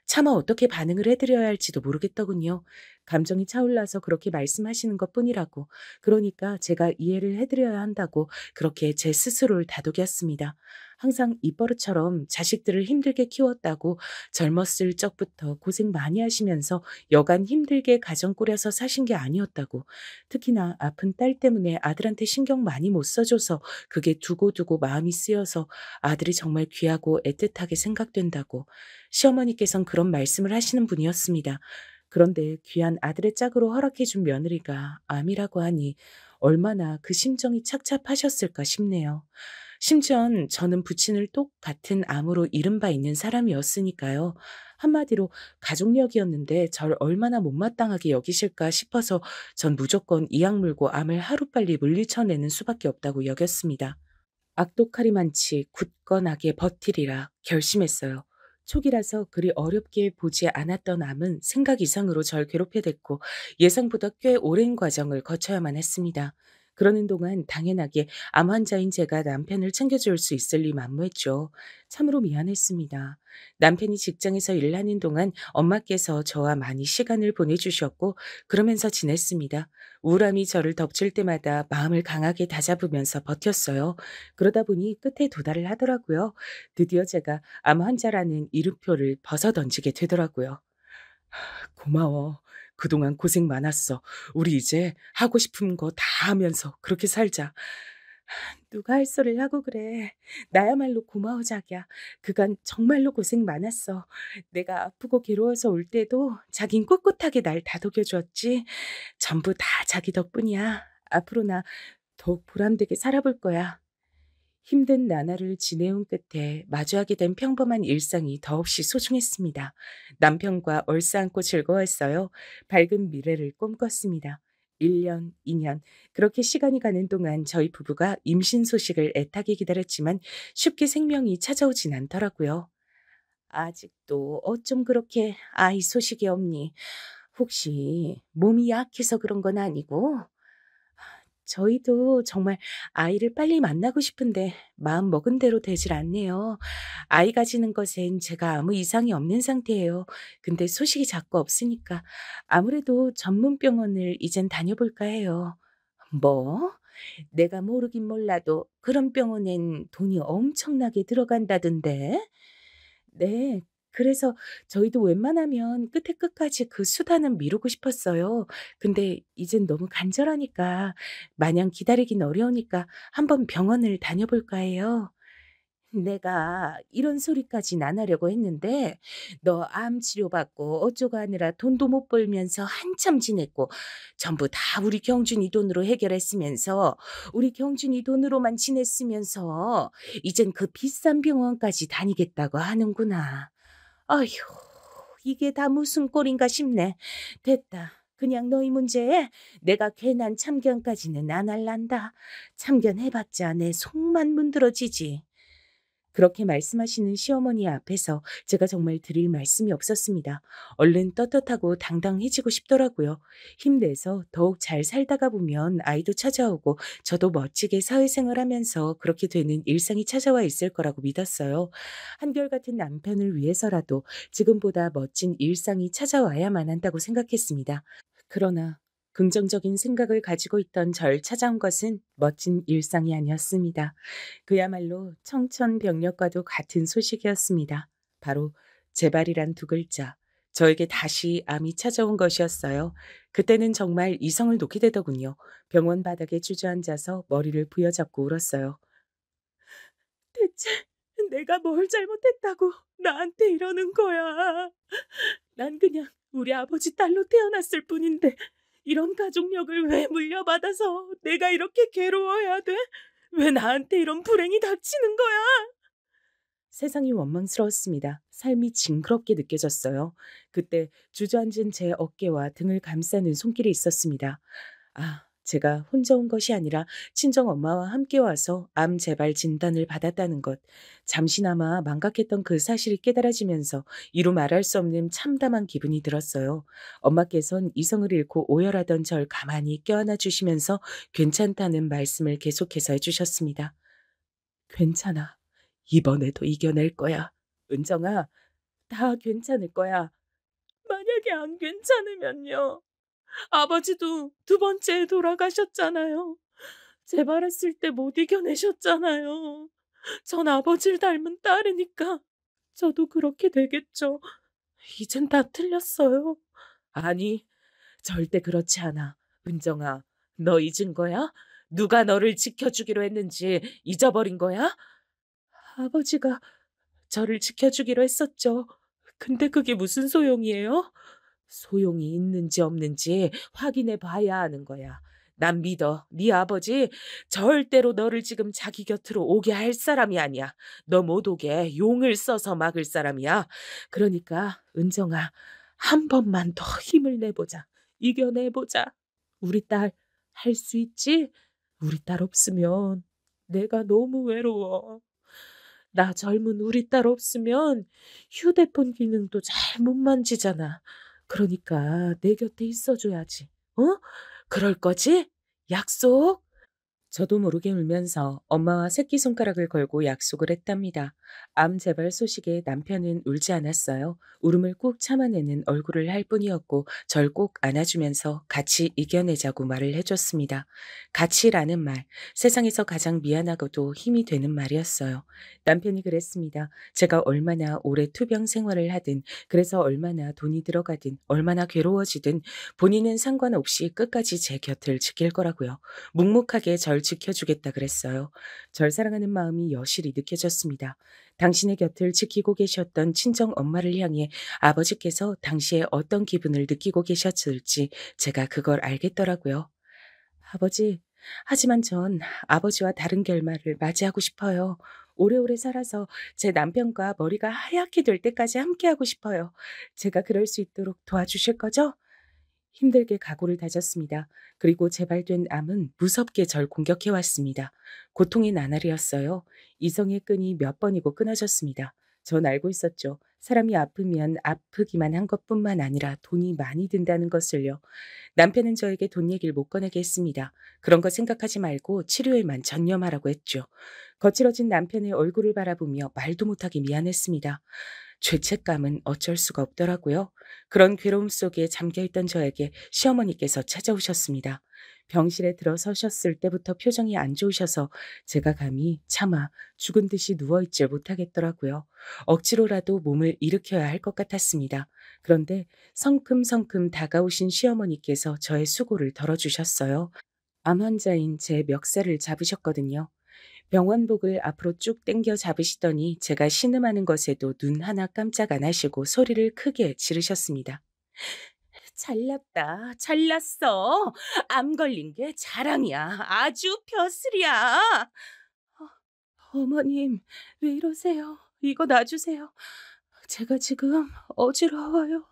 차마 어떻게 반응을 해드려야 할지도 모르겠더군요. 감정이 차올라서 그렇게 말씀하시는 것뿐이라고. 그러니까 제가 이해를 해드려야 한다고 그렇게 제 스스로를 다독였습니다. 항상 입버릇처럼 자식들을 힘들게 키웠다고 젊었을 적부터 고생 많이 하시면서 여간 힘들게 가정 꾸려서 사신 게 아니었다고. 특히나 아픈 딸 때문에 아들한테 신경 많이 못 써줘서 그게 두고두고 마음이 쓰여서 아들이 정말 귀하고 애틋하게 생각된다고. 시어머니께선 그런 말씀을 하시는 분이었습니다. 그런데 귀한 아들의 짝으로 허락해준 며느리가 암이라고 하니 얼마나 그 심정이 착잡하셨을까 싶네요. 심지어는 저는 부친을 똑같은 암으로 잃은 바 있는 사람이었으니까요. 한마디로 가족력이었는데 절 얼마나 못마땅하게 여기실까 싶어서 전 무조건 이악 물고 암을 하루빨리 물리쳐내는 수밖에 없다고 여겼습니다. 악독하리만치 굳건하게 버티리라 결심했어요. 초기라서 그리 어렵게 보지 않았던 암은 생각 이상으로 절 괴롭게 됐고 예상보다 꽤 오랜 과정을 거쳐야만 했습니다. 그러는 동안 당연하게 암 환자인 제가 남편을 챙겨줄 수 있을 리 만무했죠. 참으로 미안했습니다. 남편이 직장에서 일하는 동안 엄마께서 저와 많이 시간을 보내주셨고 그러면서 지냈습니다. 우울함이 저를 덮칠 때마다 마음을 강하게 다잡으면서 버텼어요. 그러다 보니 끝에 도달을 하더라고요. 드디어 제가 암 환자라는 이름표를 벗어던지게 되더라고요. 고마워. 그동안 고생 많았어. 우리 이제 하고 싶은 거 다 하면서 그렇게 살자. 누가 할 소리를 하고 그래. 나야말로 고마워 자기야. 그간 정말로 고생 많았어. 내가 아프고 괴로워서 올 때도 자긴 꿋꿋하게 날 다독여주었지. 전부 다 자기 덕분이야. 앞으로 나 더욱 보람되게 살아볼 거야. 힘든 나날을 지내온 끝에 마주하게 된 평범한 일상이 더없이 소중했습니다. 남편과 얼싸안고 즐거웠어요. 밝은 미래를 꿈꿨습니다. 1년, 2년, 그렇게 시간이 가는 동안 저희 부부가 임신 소식을 애타게 기다렸지만 쉽게 생명이 찾아오진 않더라고요. 아직도 어쩜 그렇게 아이 소식이 없니? 혹시 몸이 약해서 그런 건 아니고? 저희도 정말 아이를 빨리 만나고 싶은데 마음 먹은 대로 되질 않네요. 아이 가지는 것엔 제가 아무 이상이 없는 상태예요. 근데 소식이 자꾸 없으니까 아무래도 전문 병원을 이젠 다녀볼까 해요. 뭐? 내가 모르긴 몰라도 그런 병원엔 돈이 엄청나게 들어간다던데? 네. 그래서 저희도 웬만하면 끝에 끝까지 그 수단은 미루고 싶었어요. 근데 이젠 너무 간절하니까 마냥 기다리긴 어려우니까 한번 병원을 다녀볼까 해요. 내가 이런 소리까진 안 하려고 했는데 너 암 치료받고 어쩌고 하느라 돈도 못 벌면서 한참 지냈고 전부 다 우리 경준이 돈으로 해결했으면서 우리 경준이 돈으로만 지냈으면서 이젠 그 비싼 병원까지 다니겠다고 하는구나. 아휴, 이게 다 무슨 꼴인가 싶네. 됐다. 그냥 너희 문제에 내가 괜한 참견까지는 안 할란다. 참견해봤자 내 속만 문드러지지. 그렇게 말씀하시는 시어머니 앞에서 제가 정말 드릴 말씀이 없었습니다. 얼른 떳떳하고 당당해지고 싶더라고요. 힘내서 더욱 잘 살다가 보면 아이도 찾아오고 저도 멋지게 사회생활하면서 그렇게 되는 일상이 찾아와 있을 거라고 믿었어요. 한결같은 남편을 위해서라도 지금보다 멋진 일상이 찾아와야만 한다고 생각했습니다. 그러나 긍정적인 생각을 가지고 있던 절 찾아온 것은 멋진 일상이 아니었습니다. 그야말로 청천벽력과도 같은 소식이었습니다. 바로 재발이란 두 글자. 저에게 다시 암이 찾아온 것이었어요. 그때는 정말 이성을 놓게 되더군요. 병원 바닥에 주저앉아서 머리를 부여잡고 울었어요. 대체 내가 뭘 잘못했다고 나한테 이러는 거야. 난 그냥 우리 아버지 딸로 태어났을 뿐인데 이런 가족력을 왜 물려받아서 내가 이렇게 괴로워해야 돼? 왜 나한테 이런 불행이 닥치는 거야? 세상이 원망스러웠습니다. 삶이 징그럽게 느껴졌어요. 그때 주저앉은 제 어깨와 등을 감싸는 손길이 있었습니다. 제가 혼자 온 것이 아니라 친정 엄마와 함께 와서 암 재발 진단을 받았다는 것. 잠시나마 망각했던 그 사실이 깨달아지면서 이루 말할 수 없는 참담한 기분이 들었어요. 엄마께선 이성을 잃고 오열하던 절 가만히 껴안아 주시면서 괜찮다는 말씀을 계속해서 해주셨습니다. 괜찮아. 이번에도 이겨낼 거야. 은정아, 다 괜찮을 거야. 만약에 안 괜찮으면요. 아버지도 두 번째 돌아가셨잖아요. 재발했을 때 못 이겨내셨잖아요. 전 아버지를 닮은 딸이니까 저도 그렇게 되겠죠. 이젠 다 틀렸어요. 아니, 절대 그렇지 않아. 은정아, 너 잊은 거야? 누가 너를 지켜주기로 했는지 잊어버린 거야? 아버지가 저를 지켜주기로 했었죠. 근데 그게 무슨 소용이에요? 소용이 있는지 없는지 확인해 봐야 하는 거야. 난 믿어. 네 아버지 절대로 너를 지금 자기 곁으로 오게 할 사람이 아니야. 너 못 오게 용을 써서 막을 사람이야. 그러니까 은정아, 한 번만 더 힘을 내보자. 이겨내보자. 우리 딸 할 수 있지? 우리 딸 없으면 내가 너무 외로워. 나 젊은 우리 딸 없으면 휴대폰 기능도 잘 못 만지잖아. 그러니까 내 곁에 있어줘야지. 어? 그럴 거지? 약속? 저도 모르게 울면서 엄마와 새끼손가락을 걸고 약속을 했답니다. 암 재발 소식에 남편은 울지 않았어요. 울음을 꾹 참아내는 얼굴을 할 뿐이었고 절 꼭 안아주면서 같이 이겨내자고 말을 해줬습니다. 같이라는 말, 세상에서 가장 미안하고도 힘이 되는 말이었어요. 남편이 그랬습니다. 제가 얼마나 오래 투병 생활을 하든, 그래서 얼마나 돈이 들어가든, 얼마나 괴로워지든 본인은 상관없이 끝까지 제 곁을 지킬 거라고요. 묵묵하게 절 지켜주겠다 그랬어요. 절 사랑하는 마음이 여실히 느껴졌습니다. 당신의 곁을 지키고 계셨던 친정 엄마를 향해 아버지께서 당시에 어떤 기분을 느끼고 계셨을지 제가 그걸 알겠더라고요. 아버지, 하지만 전 아버지와 다른 결말을 맞이하고 싶어요. 오래오래 살아서 제 남편과 머리가 하얗게 될 때까지 함께하고 싶어요. 제가 그럴 수 있도록 도와주실 거죠? 힘들게 각오를 다졌습니다. 그리고 재발된 암은 무섭게 절 공격해 왔습니다. 고통의 나날이었어요. 이성의 끈이 몇 번이고 끊어졌습니다. 전 알고 있었죠. 사람이 아프면 아프기만 한 것뿐만 아니라 돈이 많이 든다는 것을요. 남편은 저에게 돈 얘기를 못 꺼내게 했습니다. 그런 거 생각하지 말고 치료에만 전념하라고 했죠. 거칠어진 남편의 얼굴을 바라보며 말도 못하게 미안했습니다. 죄책감은 어쩔 수가 없더라고요. 그런 괴로움 속에 잠겨있던 저에게 시어머니께서 찾아오셨습니다. 병실에 들어서셨을 때부터 표정이 안 좋으셔서 제가 감히 차마 죽은 듯이 누워있질 못하겠더라고요. 억지로라도 몸을 일으켜야 할 것 같았습니다. 그런데 성큼성큼 다가오신 시어머니께서 저의 수고를 덜어주셨어요. 암 환자인 제 멱살을 잡으셨거든요. 병원복을 앞으로 쭉 당겨 잡으시더니 제가 신음하는 것에도 눈 하나 깜짝 안 하시고 소리를 크게 지르셨습니다. 잘났다. 잘났어. 암 걸린 게 자랑이야. 아주 벼슬이야. 어머님, 왜 이러세요? 이거 놔주세요. 제가 지금 어지러워요.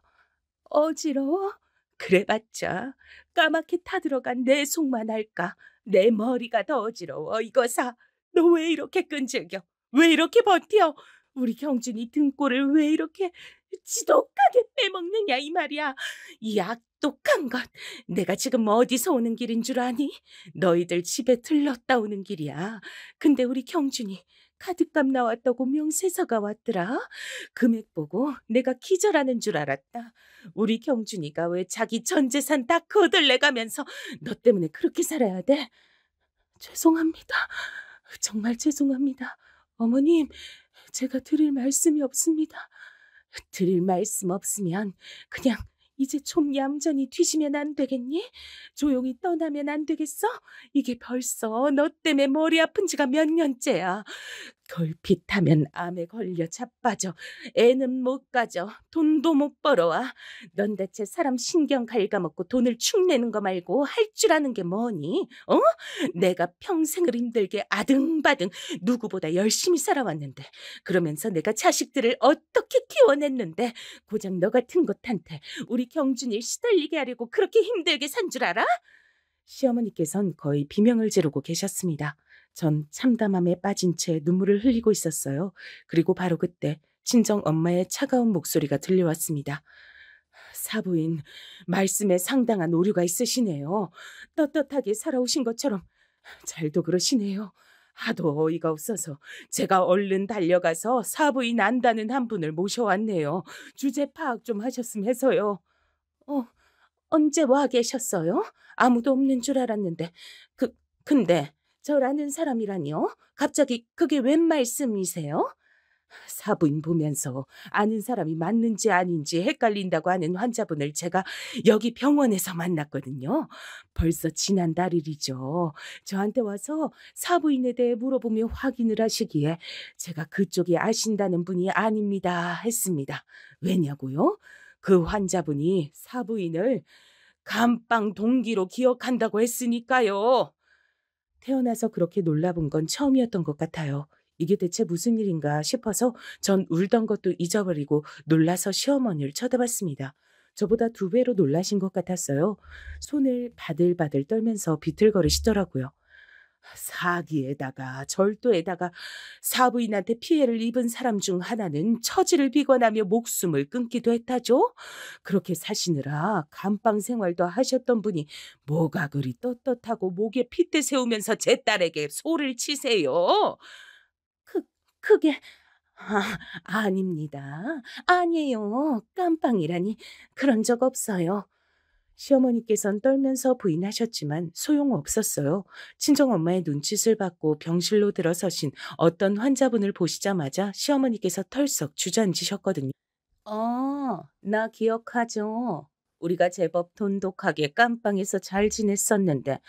어지러워? 그래봤자 까맣게 타들어간 내 속만 알까. 내 머리가 더 어지러워. 이거 사. 너 왜 이렇게 끈질겨? 왜 이렇게 버텨? 우리 경준이 등골을 왜 이렇게 지독하게 빼먹느냐 이 말이야. 이 악독한 것. 내가 지금 어디서 오는 길인 줄 아니? 너희들 집에 들렀다 오는 길이야. 근데 우리 경준이 카드값 나왔다고 명세서가 왔더라. 금액 보고 내가 기절하는 줄 알았다. 우리 경준이가 왜 자기 전 재산 다 거들내가면서 너 때문에 그렇게 살아야 돼? 죄송합니다. 정말 죄송합니다. 어머님, 제가 드릴 말씀이 없습니다. 드릴 말씀 없으면 그냥 이제 좀 얌전히 뒤지면 안 되겠니? 조용히 떠나면 안 되겠어? 이게 벌써 너 때문에 머리 아픈 지가 몇 년째야. 걸핏하면 암에 걸려 자빠져. 애는 못 가져. 돈도 못 벌어와. 넌 대체 사람 신경 갉아먹고 돈을 축내는 거 말고 할 줄 아는 게 뭐니? 어? 내가 평생을 힘들게 아등바등 누구보다 열심히 살아왔는데, 그러면서 내가 자식들을 어떻게 키워냈는데 고작 너 같은 것한테 우리 경준이 시달리게 하려고 그렇게 힘들게 산 줄 알아? 시어머니께선 거의 비명을 지르고 계셨습니다. 전 참담함에 빠진 채 눈물을 흘리고 있었어요. 그리고 바로 그때 친정 엄마의 차가운 목소리가 들려왔습니다. 사부인, 말씀에 상당한 오류가 있으시네요. 떳떳하게 살아오신 것처럼 잘도 그러시네요. 하도 어이가 없어서 제가 얼른 달려가서 사부인 안다는 한 분을 모셔왔네요. 주제 파악 좀 하셨으면 해서요. 언제 와 계셨어요? 아무도 없는 줄 알았는데. 근데 저라는 사람이라니요? 갑자기 그게 웬 말씀이세요? 사부인 보면서 아는 사람이 맞는지 아닌지 헷갈린다고 하는 환자분을 제가 여기 병원에서 만났거든요. 벌써 지난달 일이죠. 저한테 와서 사부인에 대해 물어보며 확인을 하시기에 제가 그쪽이 아신다는 분이 아닙니다 했습니다. 왜냐고요? 그 환자분이 사부인을 감방 동기로 기억한다고 했으니까요. 태어나서 그렇게 놀라본 건 처음이었던 것 같아요. 이게 대체 무슨 일인가 싶어서 전 울던 것도 잊어버리고 놀라서 시어머니를 쳐다봤습니다. 저보다 2배로 놀라신 것 같았어요. 손을 바들바들 떨면서 비틀거리시더라고요. 사기에다가 절도에다가 사부인한테 피해를 입은 사람 중 하나는 처지를 비관하며 목숨을 끊기도 했다죠. 그렇게 사시느라 감방 생활도 하셨던 분이 뭐가 그리 떳떳하고 목에 핏대 세우면서 제 딸에게 소를 치세요. 그게 아닙니다. 아니에요. 깜빵이라니 그런 적 없어요. 시어머니께선 떨면서 부인하셨지만 소용없었어요. 친정엄마의 눈짓을 받고 병실로 들어서신 어떤 환자분을 보시자마자 시어머니께서 털썩 주저앉으셨거든요. 나 기억하죠. 우리가 제법 돈독하게 깜빵에서 잘 지냈었는데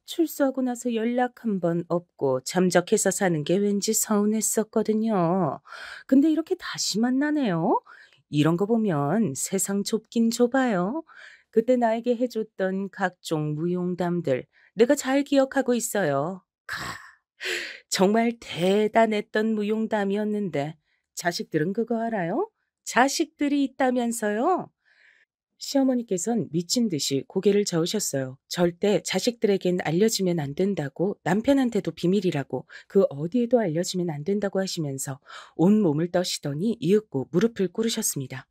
출소하고 나서 연락 한 번 없고 잠적해서 사는 게 왠지 서운했었거든요. 근데 이렇게 다시 만나네요. 이런 거 보면 세상 좁긴 좁아요. 그때 나에게 해줬던 각종 무용담들 내가 잘 기억하고 있어요. 정말 대단했던 무용담이었는데 자식들은 그거 알아요? 자식들이 있다면서요? 시어머니께선 미친 듯이 고개를 저으셨어요. 절대 자식들에겐 알려지면 안 된다고, 남편한테도 비밀이라고, 그 어디에도 알려지면 안 된다고 하시면서 온몸을 떠시더니 이윽고 무릎을 꿇으셨습니다.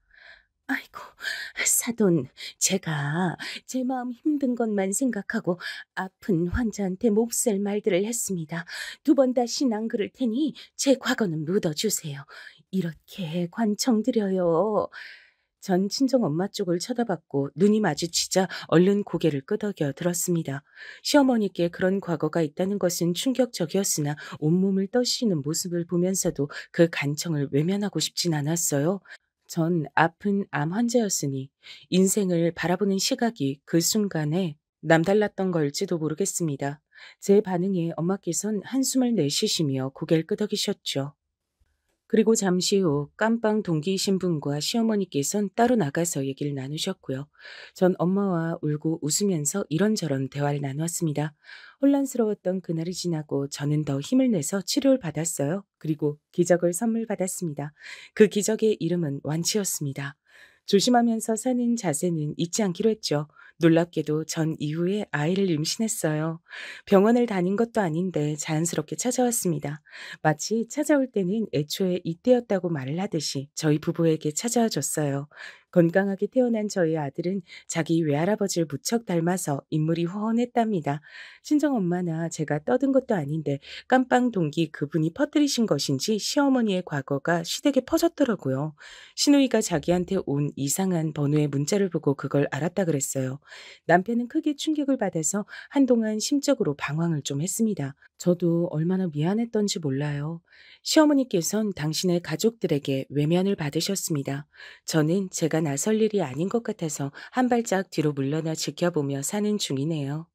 아이고, 사돈, 제가 제 마음 힘든 것만 생각하고 아픈 환자한테 몹쓸 말들을 했습니다. 2번 다시 안 그럴 테니 제 과거는 묻어주세요. 이렇게 관청드려요. 전 친정엄마 쪽을 쳐다봤고 눈이 마주치자 얼른 고개를 끄덕여 들었습니다. 시어머니께 그런 과거가 있다는 것은 충격적이었으나 온몸을 떠시는 모습을 보면서도 그 간청을 외면하고 싶진 않았어요. 전 아픈 암 환자였으니 인생을 바라보는 시각이 그 순간에 남달랐던 걸지도 모르겠습니다. 제 반응에 엄마께선 한숨을 내쉬시며 고개를 끄덕이셨죠. 그리고 잠시 후 깜빵 동기이신 분과 시어머니께선 따로 나가서 얘기를 나누셨고요. 전 엄마와 울고 웃으면서 이런저런 대화를 나누었습니다. 혼란스러웠던 그날이 지나고 저는 더 힘을 내서 치료를 받았어요. 그리고 기적을 선물 받았습니다. 그 기적의 이름은 완치였습니다. 조심하면서 사는 자세는 잊지 않기로 했죠. 놀랍게도 전 이후에 아이를 임신했어요. 병원을 다닌 것도 아닌데 자연스럽게 찾아왔습니다. 마치 찾아올 때는 애초에 이때였다고 말을 하듯이 저희 부부에게 찾아와 줬어요. 건강하게 태어난 저희 아들은 자기 외할아버지를 무척 닮아서 인물이 훤했답니다. 친정엄마나 제가 떠든 것도 아닌데 깜빵 동기 그분이 퍼뜨리신 것인지 시어머니의 과거가 시댁에 퍼졌더라고요. 시누이가 자기한테 온 이상한 번호의 문자를 보고 그걸 알았다 그랬어요. 남편은 크게 충격을 받아서 한동안 심적으로 방황을 좀 했습니다. 저도 얼마나 미안했던지 몰라요. 시어머니께선 당신의 가족들에게 외면을 받으셨습니다. 저는 제가 나설 일이 아닌 것 같아서 한 발짝 뒤로 물러나 지켜보며 사는 중이네요.